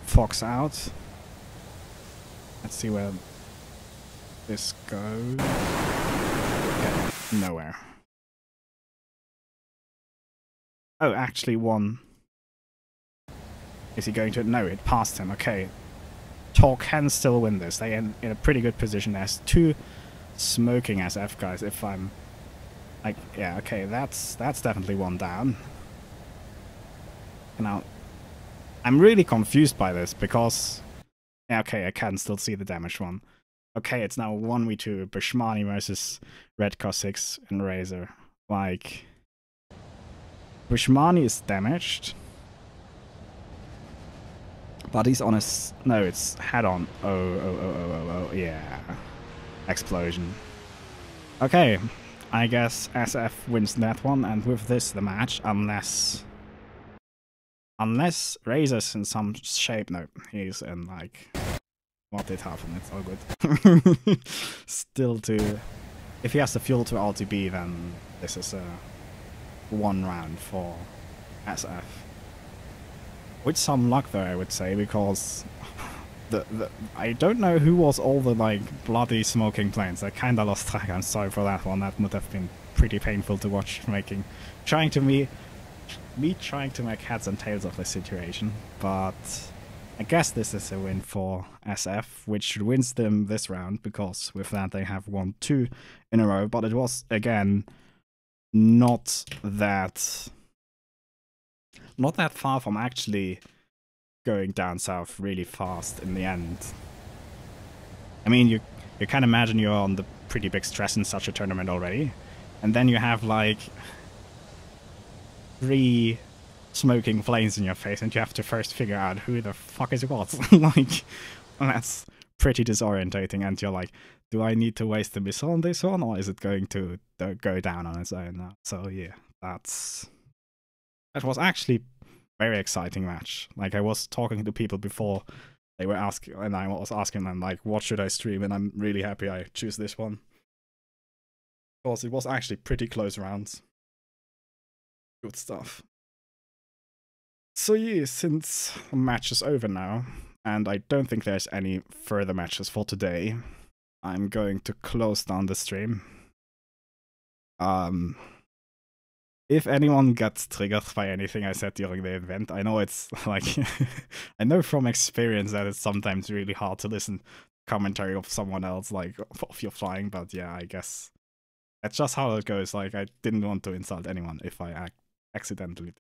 Fox out. Let's see where this goes. Okay, nowhere. Oh, actually one. Is he going to... No, it passed him. Okay. TAW can still win this. They're in a pretty good position. There's 2 smoking SF guys, if I'm... Like, yeah, okay, that's definitely one down. Now, I'm really confused by this, because... Yeah, okay, I can still see the damaged one. Okay, it's now 1v2, Bushmani versus Red Cross 6 and Razor. Like... Bushmani is damaged. But he's on a... No, it's head-on. Oh, yeah. Explosion. Okay, I guess SF wins that one, and with this the match, unless Razor's in some shape. No, he's in, like... What did happen? It's all good. Still to... If he has the fuel to RTB, then this is a 1 round for SF. With some luck though, I would say, because I don't know who was all the like bloody smoking planes. I kinda lost track. I'm sorry for that one. That would have been pretty painful to watch. Trying to make heads and tails of the situation, but I guess this is a win for SF, which wins them this round, because with that they have won 2 in a row, but it was, again, not that far from actually going down south really fast in the end. I mean, you can imagine you're on the pretty big stress in such a tournament already, and then you have like 3 smoking flames in your face, and you have to first figure out who the fuck is what. Like, that's pretty disorientating, and you're like, do I need to waste the missile on this one, or is it going to go down on its own now? So yeah, that was actually a very exciting match. Like, I was talking to people before they were asking, and I was asking them like, what should I stream? And I'm really happy I choose this one, because it was actually pretty close rounds. Good stuff. So yeah, since the match is over now, and I don't think there's any further matches for today, I'm going to close down the stream. If anyone gets triggered by anything I said during the event, I know it's like, I know from experience that it's sometimes really hard to listen to commentary of someone else, like, of your flying, but yeah, I guess that's just how it goes. Like, I didn't want to insult anyone if I accidentally did.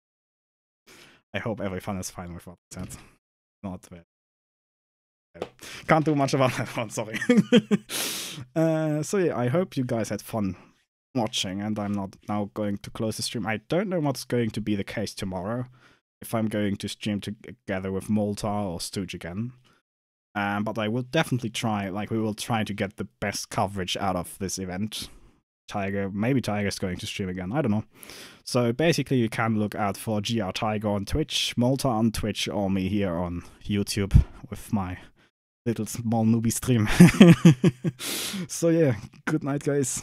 I hope everyone is fine with what I said. Not bad. Can't do much about that one, sorry. So yeah, I hope you guys had fun watching, and I'm not now going to close the stream. I don't know what's going to be the case tomorrow, if I'm going to stream together with Malta or Stooge again. But I will definitely try, like, we will try to get the best coverage out of this event. Maybe Tiger's going to stream again, I don't know. So basically you can look out for GR Tiger on Twitch, Malta on Twitch, or me here on YouTube with my little small newbie stream. So yeah, good night guys.